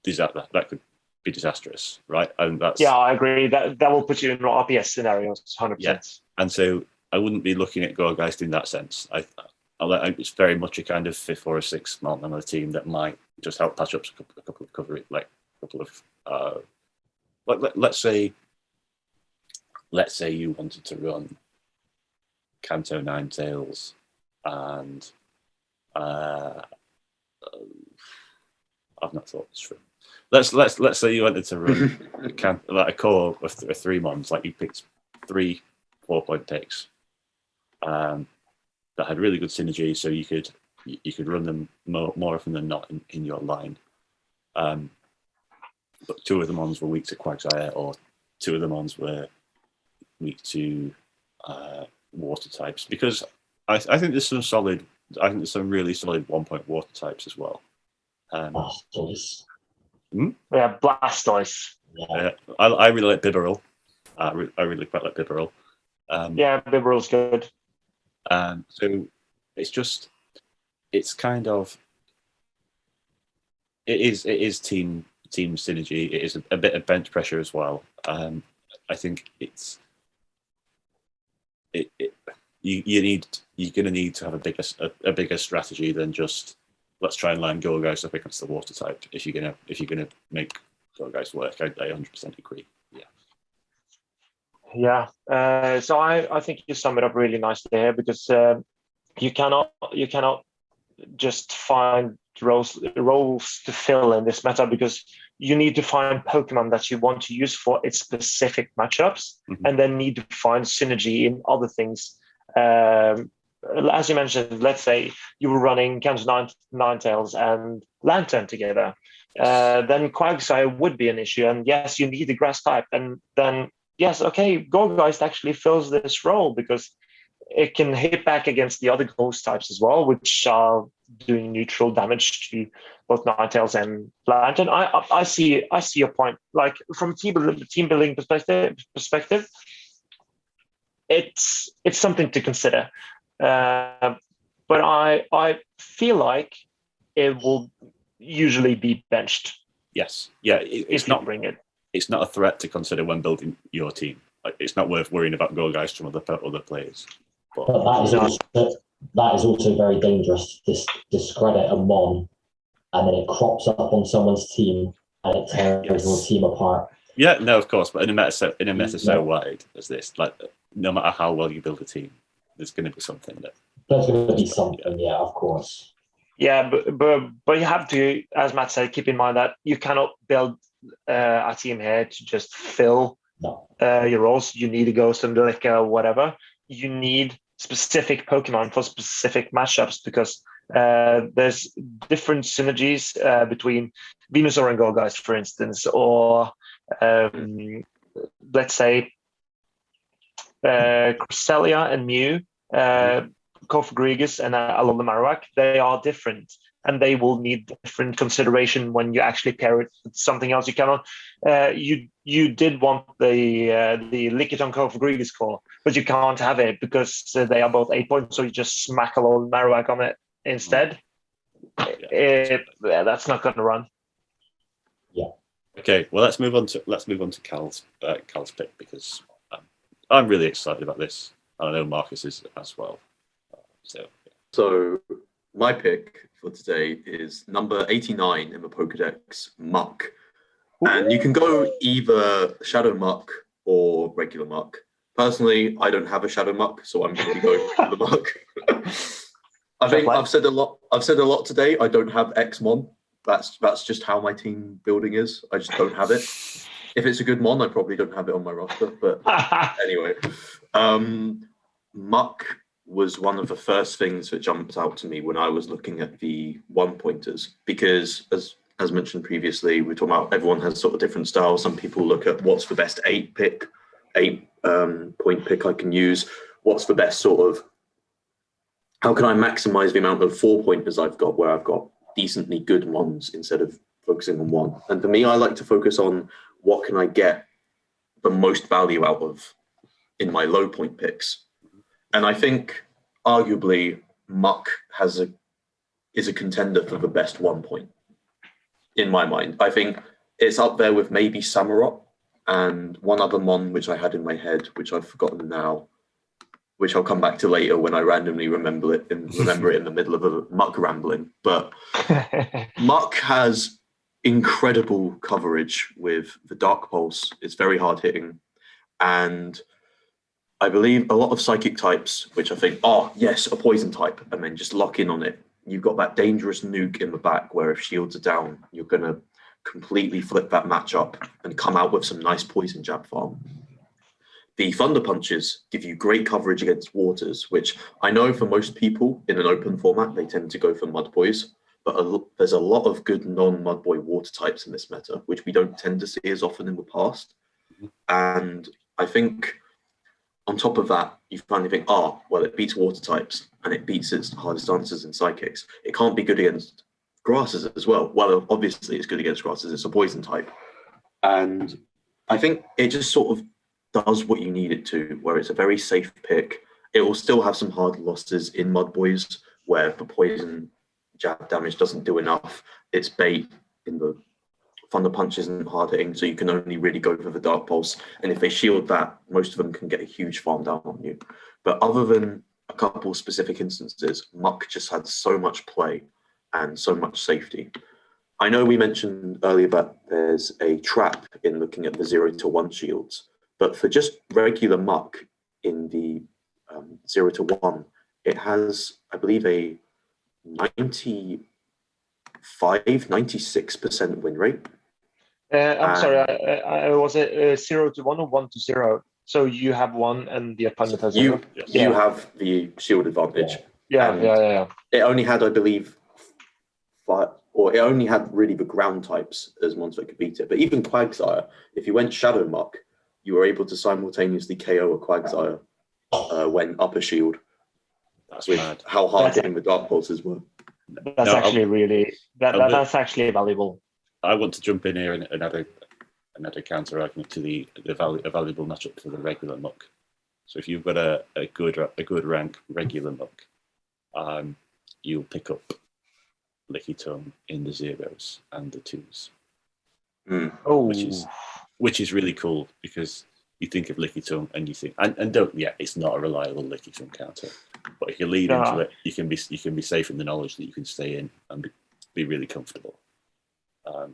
that could be disastrous, right? And that's I agree. That will put you in RPS scenarios, 100%. Yeah. And so I wouldn't be looking at Gourgeist in that sense. It's very much a kind of 5th or 6th man on a team that might just help patch up a couple of coverage, like a couple of let's say you wanted to run Kanto Ninetales and I've not thought this through. Let's say you wanted to run a core of 3 mons, like you picked 3 4-point picks that had really good synergy, so you could run them more often than not in your line. But 2 of the mons were weak to Quagsire, or 2 of the mons were weak to water types, because I think there's some really solid 1-point water types as well. Blastoise. Yeah, Blastoise. Yeah. I really like Bibarel. I really quite like Bibarel. Bibarel's good. So it's kind of it is team synergy. It is a bit of bench pressure as well. I think you're going to need to have a bigger strategy than just let's try and line Gourgeist up against the water type if you're gonna make Gourgeist work. I 100% agree. Yeah. So I think you sum it up really nicely here, because you cannot just find roles to fill in this meta, because you need to find Pokemon that you want to use for its specific matchups, and then need to find synergy in other things. As you mentioned, let's say you were running Kanto Ninetales and Lantern together, then Quagsire would be an issue, and yes, you need the grass type, and then yes, okay, Gourgeist actually fills this role because it can hit back against the other ghost types as well, which are doing neutral damage to both Ninetales and Lantern. I see your point. Like, from team building perspective, it's something to consider. But I feel like it will usually be benched. Yes. Yeah. It's not bring it. It's not a threat to consider when building your team. Like, it's not worth worrying about Gourgeist from other players. But that is also very dangerous. Discredit a mon, and then it crops up on someone's team, and it tears your team apart. Yeah, no, of course. But in a meta so wide as this, like, no matter how well you build a team, there's going to be something that. There's going to be something, yeah, of course. Yeah, but you have to, as Matt said, keep in mind that you cannot build a team here to just fill your roles. You need a ghost and like whatever. You need specific Pokemon for specific matchups, because there's different synergies between Venusaur and Gourgeist, for instance, or let's say Cresselia and Mew Gourgeist and Alolan Marowak, they are different, and they will need different consideration when you actually pair it with something else. You cannot. You did want the Lickitung Gourgeist core, but you can't have it because they are both 8 points. So you just smack Alolan Marowak on it instead. That's not going to run. Yeah. Okay, well let's move on to Cal's pick, because I'm really excited about this. I know Marcus is as well. So my pick for today is number 89 in the Pokedex, Muck. And you can go either Shadow Muck or regular Muck. Personally, I don't have a Shadow Muck, so I'm going to go for the Muck. I think I've said a lot today. I don't have Xmon. That's just how my team building is. I just don't have it. If it's a good Mon, I probably don't have it on my roster. But anyway, Muck was one of the first things that jumped out to me when I was looking at the 1-pointers, because as mentioned previously, we're talking about everyone has sort of different styles. Some people look at what's the best 8-point pick I can use. What's the best sort of, how can I maximize the amount of 4-pointers I've got, where I've got decently good ones instead of focusing on one. And for me, I like to focus on what can I get the most value out of in my low point picks. And I think arguably Muck is a contender for the best 1 point in my mind. I think it's up there with maybe Samurott and one other Mon which I had in my head, which I've forgotten now, which I'll come back to later when I randomly remember it in the middle of a Muck rambling. But Muck has incredible coverage with the Dark Pulse. It's very hard hitting. And I believe a lot of psychic types, which I think, oh, yes, a poison type, and then just lock in on it. You've got that dangerous nuke in the back where if shields are down, you're going to completely flip that matchup and come out with some nice poison jab farm. The Thunder Punches give you great coverage against waters, which I know for most people in an open format, they tend to go for Mud Boys, but there's a lot of good non-Mud Boy water types in this meta, which we don't tend to see as often in the past. And I think on top of that, you finally think, well, it beats water types and it beats its hardest answers and psychics. It can't be good against grasses as well. Well, obviously it's good against grasses. It's a poison type. And I think it just sort of does what you need it to, where it's a very safe pick. It will still have some hard losses in Mud Boys where the poison jab damage doesn't do enough. It's bait in the Thunder Punch isn't hard hitting, so you can only really go for the Dark Pulse. And if they shield that, most of them can get a huge farm down on you. But other than a couple specific instances, Muck just had so much play and so much safety. I know we mentioned earlier that there's a trap in looking at the 0-1 shields, but for just regular Muck in the 0-1, it has, I believe, a 96% win rate. I'm sorry, I was it 0-1 or 1-0? So you have one and the opponent has zero? You have the shield advantage. Yeah. It only had, I believe, it only had really the ground types as ones that could beat it. But even Quagsire, if you went Shadow Muck, you were able to simultaneously KO a Quagsire when upper shield. That's with mad. How hard hitting the Dark Pulses were. That's that's actually valuable. I want to jump in here and add a counter argument to a valuable matchup for the regular Muck. So if you've got a good rank regular Muck, you'll pick up Lickitung in the 0s and the 2s. Which is really cool, because you think of Lickitung and you think it's not a reliable Lickitung counter, but if you lead into it, you can be safe in the knowledge that you can stay in and be really comfortable.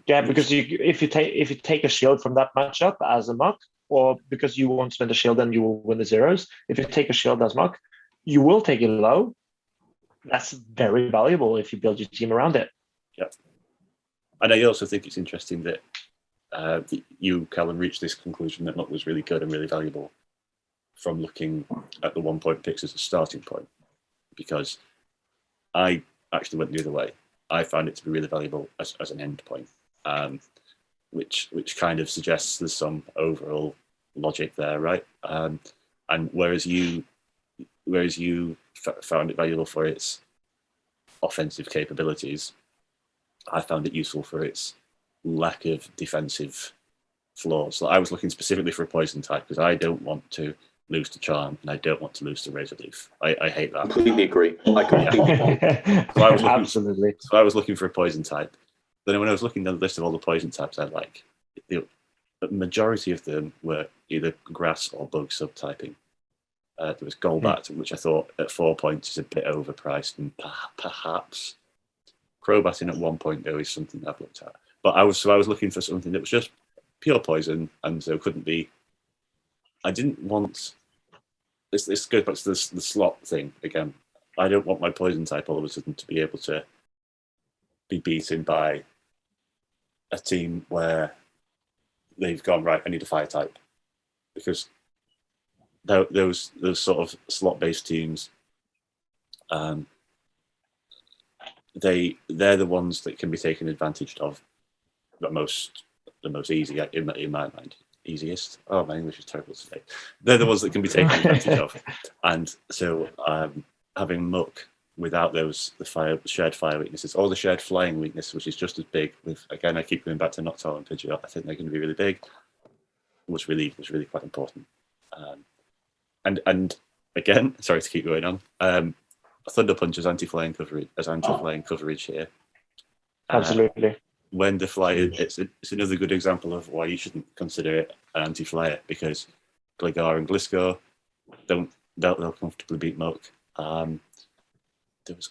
Because if you take a shield from that matchup as a Muck, or because you won't spend a shield and you will win the 0s, if you take a shield as Muck, you will take it low. That's very valuable if you build your team around it. Yeah, and I also think it's interesting that you, Calum, reached this conclusion that Muck was really good and really valuable from looking at the 1 point picks as a starting point, because I actually went the other way. I found it to be really valuable as an end point, which kind of suggests there's some overall logic there, right? And whereas you whereas you found it valuable for its offensive capabilities, I found it useful for its lack of defensive flaws. So I was looking specifically for a poison type because I don't want to lose to Charm and I don't want to lose to Razor Leaf. I hate that. Completely agree. I completely agree. Absolutely. So I was looking for a poison type. Then when I was looking at the list of all the poison types I like, the majority of them were either grass or bug subtyping. There was Golbat, which I thought at 4 points is a bit overpriced, and perhaps Crobating at 1 point though is something I've looked at. But I was looking for something that was just pure poison, and so couldn't be. I didn't want. This goes back to the slot thing again. I don't want my poison type all of a sudden to be able to be beaten by a team where they've gone, right, I need a fire type, because those sort of slot based teams, they're the ones that can be taken advantage of the most easy in my mind. Easiest. Oh, my English is terrible today. They're the ones that can be taken advantage of, and so having Muck without the shared fire weaknesses, or the shared flying weakness, which is just as big. With again, I keep going back to Noctowl and Pidgeot. I think they're going to be really big. Was really quite important. And again, sorry to keep going on. Thunder Punch as anti-flying coverage here. Absolutely. When the flyer, it's another good example of why you shouldn't consider it an anti-flyer, because Gligar and Gliscor they'll comfortably beat Muck. There was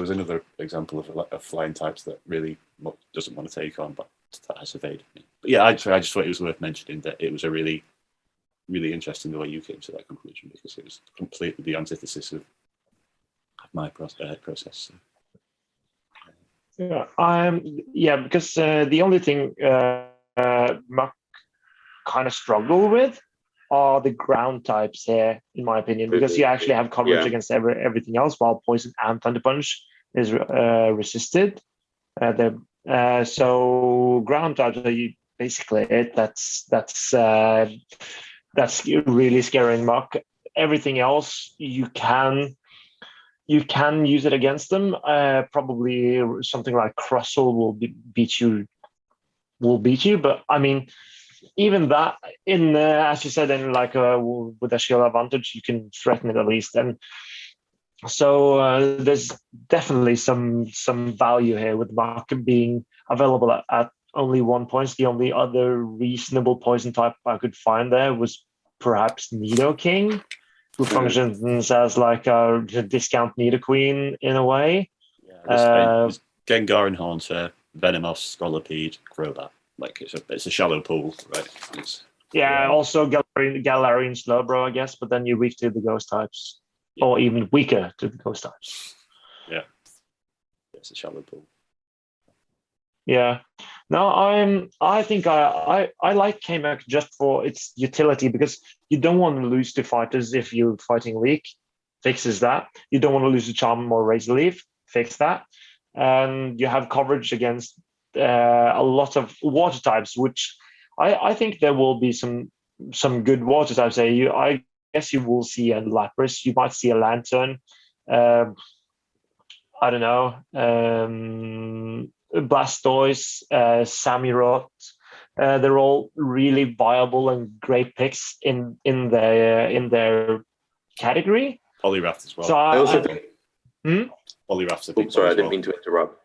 another example of flying types that really Muck doesn't want to take on, but that has evaded me. But yeah, I just thought it was worth mentioning that it was a really, really interesting the way you came to that conclusion, because it was completely the antithesis of my process. So. Yeah, because the only thing Muck kind of struggle with are the ground types here, in my opinion, because you actually have coverage against everything else, while Poison and Thunder Punch is resisted. So ground types are basically it. That's really scaring Muck. Everything else you can use it against them. Probably something like Crustle will beat you. But I mean, even that, in as you said, in like with a skill advantage, you can threaten it at least. And so there's definitely some value here with Muck being available at only 1 point. The only other reasonable poison type I could find there was perhaps Nidoking, who functions as like a discount Nidoqueen in a way. Yeah, there's Gengar and Haunter, Venomoth, Scolipede, Crobat. Like it's a shallow pool, right? Also Galarian Slowbro, I guess, but then you're weak to the ghost types, or even weaker to the ghost types. Yeah, it's a shallow pool. Yeah. No, I think I like K-Mac just for its utility, because you don't want to lose to fighters if you're fighting weak. Fixes that. You don't want to lose to Charm or Razor Leaf. Fix that. And you have coverage against a lot of water types, which I think there will be some good water types there. I guess you will see a Lapras. You might see a Lantern. I don't know. Blastoise, Samurott. They're all really viable and great picks in their category. Poliwrath as well. So I also think Poliwrath's a big. Sorry, I didn't mean to interrupt.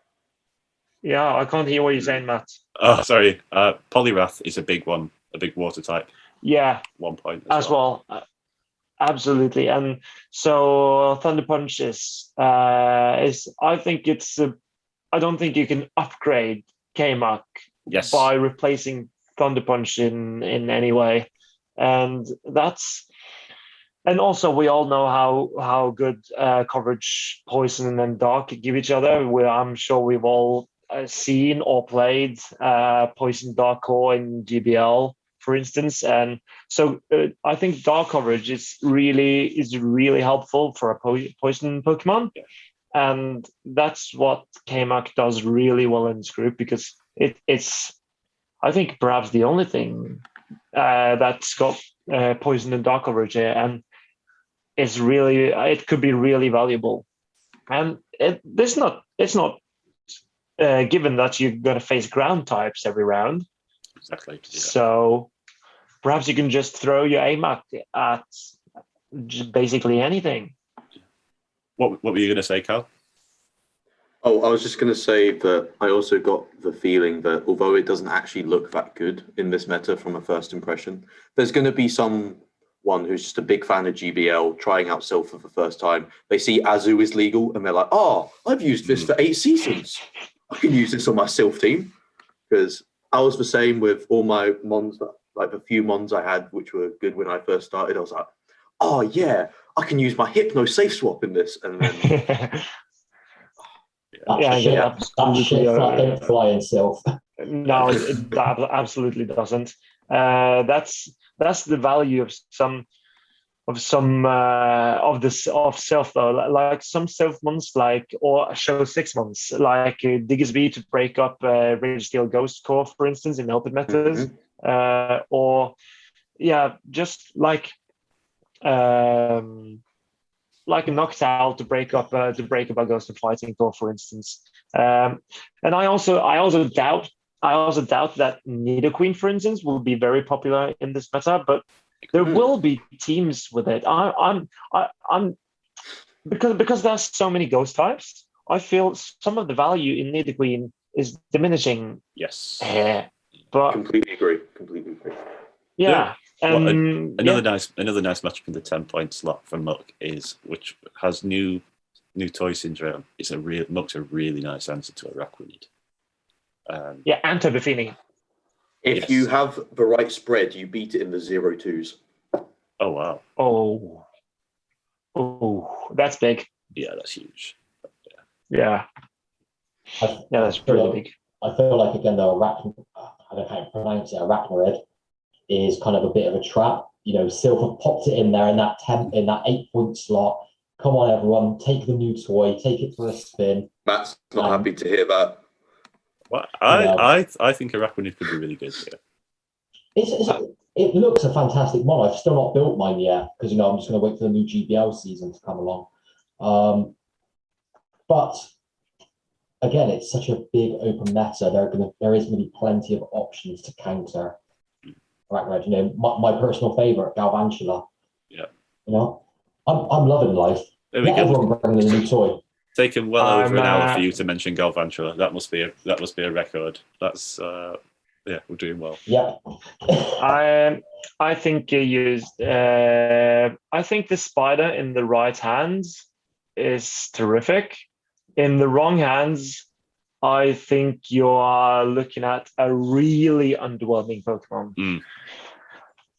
Yeah, I can't hear what you're saying, Matt. Oh, sorry. Poliwrath is a big one, a big water type. Yeah, 1 point as well. Absolutely. And so Thunder Punch is I think it's I don't think you can upgrade K-Mac by replacing Thunder Punch in any way. And also we all know how good coverage Poison and Dark give each other. I'm sure we've all seen or played Poison Dark Core in GBL, for instance. And so I think Dark coverage is really helpful for a Poison Pokemon. Yeah. And that's what K-Mac does really well in this group, because it's, I think, perhaps the only thing that's got Poison and Dark coverage here. And it could be really valuable. And it's not given that you're going to face ground types every round. Exactly. Yeah. So perhaps you can just throw your aim at just basically anything. What were you going to say, Cal? Oh, I was just going to say that I also got the feeling that although it doesn't actually look that good in this meta from a first impression, there's going to be someone who's just a big fan of GBL trying out Silph for the first time. They see Azu is legal and they're like, oh, I've used this for 8 seasons. I can use this on my Silph team. Because I was the same with all my mons, like the few mons I had, which were good when I first started. I was like, oh yeah, I can use my Hypno safe swap in this. And then that shit don't fly in Silph. No, it absolutely doesn't. That's the value of some of Silph though. Like some Silph months, or show 6 months, like Diggersby to break up Ragesteel Ghost Core, for instance, in open metas, or just like a Noctowl to break up a Ghost of Fighting Core, for instance. And I also doubt that Nidoqueen, for instance, will be very popular in this meta, but there will be teams with it. I'm because there's so many ghost types. I feel some of the value in Nidoqueen is diminishing. Yes, but completely agree. Yeah. Another nice matchup in the 10-point slot for Muck which has new toy syndrome. Muck's a really nice answer to Araquanid. And Buffini. If you have the right spread, you beat it in the 0-2s. Oh wow! Oh, that's big. Yeah, that's huge. Yeah, that's pretty big. I feel like again though, I don't know how to pronounce it. Arachnoid is kind of a bit of a trap. Silph have popped it in there in that 8-point slot. Come on, everyone, take the new toy, take it for a spin. Matt's not happy to hear that. Well, I think Araquanid could be really good here. It looks a fantastic mod. I've still not built mine yet because I'm just going to wait for the new GBL season to come along. But again, it's such a big open meta. There is going to be plenty of options to counter Arachnoid. My personal favorite, Galvantula. Yeah. I'm loving life. Let everyone bring in a new toy. Taken well over an hour for you to mention Galvantula. That must be a record. That's we're doing well. Yeah. I think you used. I think the spider in the right hands is terrific. In the wrong hands, I think you are looking at a really underwhelming Pokemon.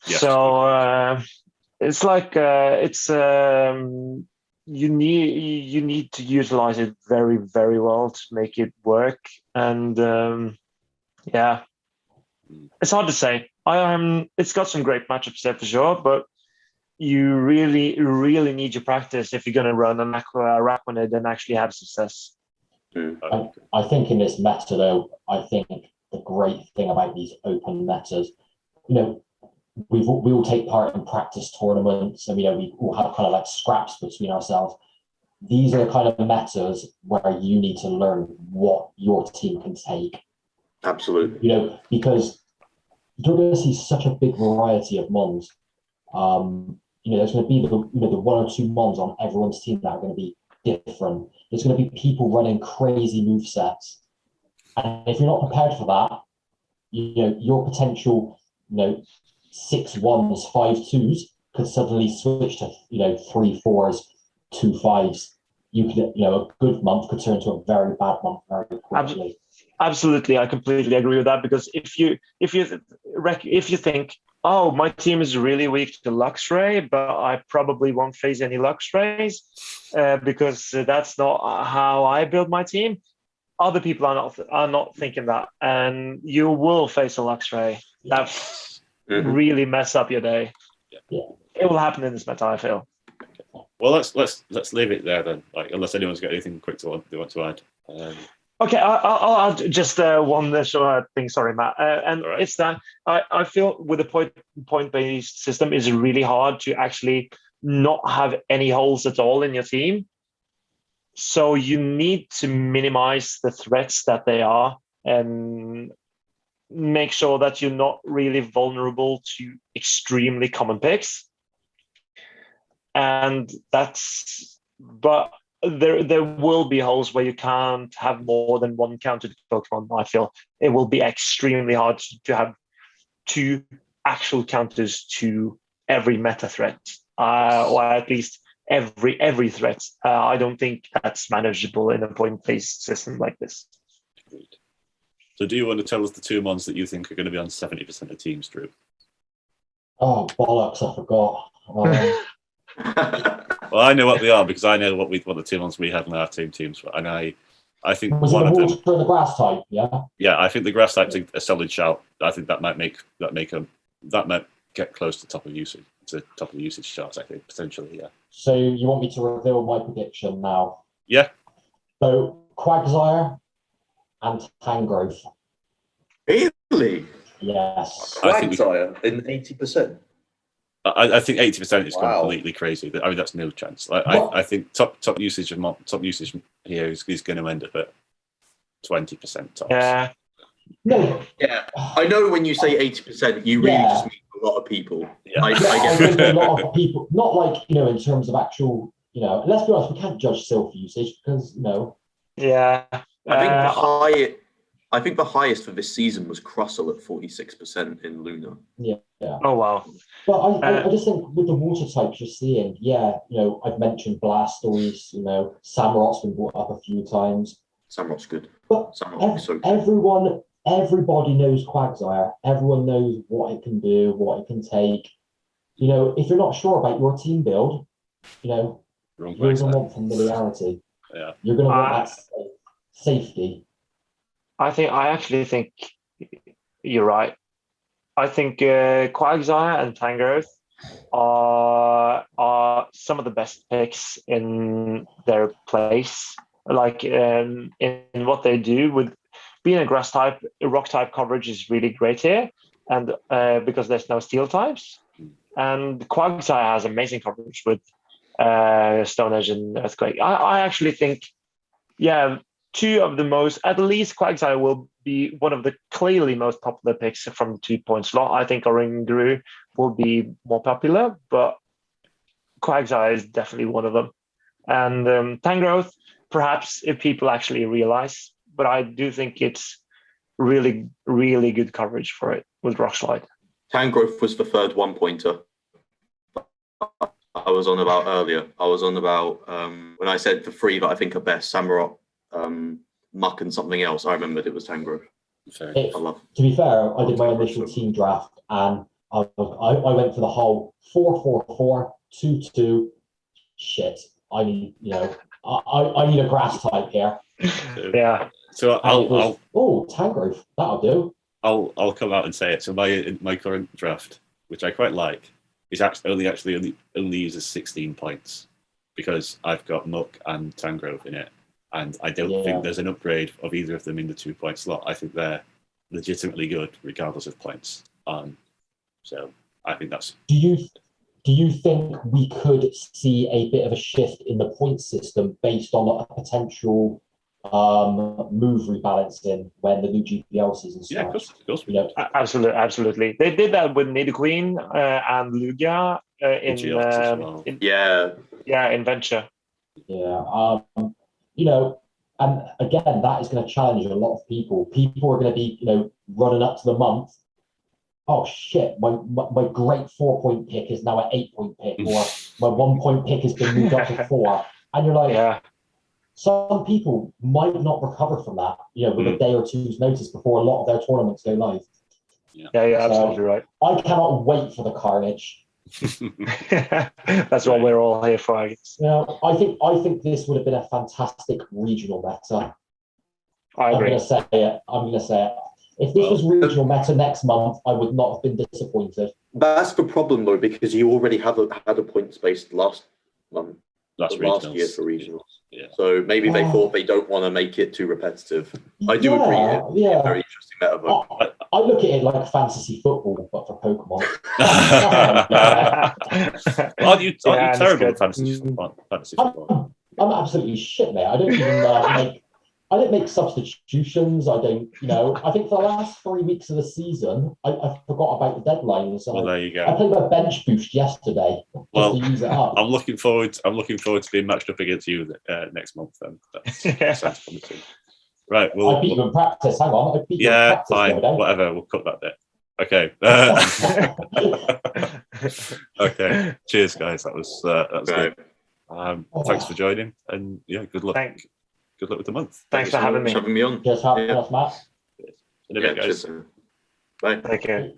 Yes. So it's like you need to utilize it very, very well to make it work. And it's hard to say. It's got some great matchups there for sure, but you really, really need your practice if you're going to run an Araquanid and actually have success. I think in this meta, though, I think the great thing about these open metas, we all take part in practice tournaments, and we all have kind of like scraps between ourselves. These are the kind of metas where you need to learn what your team can take. Absolutely. Because you're going to see such a big variety of mons. There's going to be the 1 or 2 mons on everyone's team that are going to be different. There's going to be people running crazy move sets, and if you're not prepared for that, your potential 6 1s, 5 2s could suddenly switch to 3 4s, 2 5s. You could a good month could turn into a very bad month very quickly. Absolutely, I completely agree with that, because if you think, oh, my team is really weak to Luxray, but I probably won't face any Luxrays because that's not how I build my team. Other people are not thinking that, and you will face a Luxray that really mess up your day. Yeah. It will happen in this meta, I feel. Well, let's leave it there then. Unless anyone's got anything quick they want to add. Okay, I'll add just one short thing. Sorry, Matt. It's that I feel with the point-based system, it's really hard to actually not have any holes at all in your team. So you need to minimize the threats that they are and make sure that you're not really vulnerable to extremely common picks. And but there will be holes where you can't have more than one countered Pokemon. I feel it will be extremely hard to have 2 actual counters to every meta threat, or at least every threat. I don't think that's manageable in a point-based system like this. So do you want to tell us the 2 mons that you think are going to be on 70% of teams, Drew? Oh, bollocks, I forgot. Well, I know what they are because I know what the 2 mons we have in our teams. And I think Was it one the of them... water and the grass type, yeah? Yeah, I think the grass type's a solid shout. I think that might get close to top of usage charts, I think, potentially, yeah. So you want me to reveal my prediction now? Yeah. So Quagsire and Tangrowth. Really? Yes. I think Quagsire in 80%. I think 80% is Wow. completely crazy. I mean, that's no chance. I think top usage here is going to end up at 20% tops. Yeah. No. Yeah, I know when you say 80%, you really just mean a lot of people. Yeah. I I get think a lot of people, not like, in terms of actual, let's be honest, we can't judge Silph usage because, Yeah. I think the highest for this season was Crossel at 46% in Luna. Yeah. Oh, wow. But I just think with the water types you're seeing, I've mentioned Blastoise, Samurot's been brought up a few times. Samurot's good. But Samurot's so good. everybody knows Quagsire. Everyone knows what it can do, what it can take. If you're not sure about your team build, you're going to want familiarity. Yeah. You're going to want that safety. I actually think you're right. I think Quagsire and Tangrowth are some of the best picks in their place. Like in what they do with being a grass type, rock type coverage is really great here, and because there's no steel types, and Quagsire has amazing coverage with Stone Edge and Earthquake. I actually think, two of the most, at least Quagsire will be one of the clearly most popular picks from 2-point slot. I think Oranguru will be more popular, but Quagsire is definitely one of them. And Tangrowth, perhaps if people actually realize, but I do think it's really, really good coverage for it with Rock Slide. Tangrowth was the third 1-pointer I was on about earlier. I was on about when I said the 3 that I think are best, Samurott, Muck and something else. I remembered it was Tangrowth. To be fair, I did my initial team draft and I went for the whole 4-4-4, 2-2. Shit, I need a grass type here. Yeah. So Tangrowth, that'll do. I'll come out and say it. So my current draft, which I quite like, is only uses 16 points because I've got Muck and Tangrowth in it. And I don't think there's an upgrade of either of them in the 2-point slot. I think they're legitimately good regardless of points. So I think that's... Do you think we could see a bit of a shift in the point system based on a potential move rebalancing when the new GPL season starts? Yeah, of course. Absolutely. They did that with Nidoqueen and Lugia in Venture. Yeah. And again, that is going to challenge a lot of people. People are going to be, running up to the month. Oh shit! My great 4-point pick is now an 8-point pick, or my 1-point pick has been moved up to 4, and you're like, some people might not recover from that, with a day or two's notice before a lot of their tournaments go live. Yeah, absolutely right. I cannot wait for the carnage. That's what we're all here for. I think this would have been a fantastic regional meta. I agree. I'm gonna say it. If this was regional meta next month, I would not have been disappointed. That's the problem though, because you already had a points based last year for regionals. Yeah. So maybe they thought they don't want to make it too repetitive. I do agree. It's a very interesting meta. I look at it like fantasy football, but for Pokemon. Aren't you Yeah, terrible at understood. fantasy football? I'm absolutely shit, mate. I don't even I don't make substitutions. I don't, I think for the last 3 weeks of the season, I forgot about the deadline. So Well, there you I go. played my bench boost yesterday just Well, to use it up. I'm looking forward to being matched up against you next month. Then that sounds promising. Right. Well, I beat you in practice. Hang on. I beat you in yeah, practice the fine. other day. Whatever. We'll cut that bit. Okay. Okay. Cheers, guys. That was good. Thanks for joining, and yeah, good luck. Good luck with the month. Thanks for having me. Having me on. Just having us, Matt. In a bit, guys. Cheers. Bye. Take care.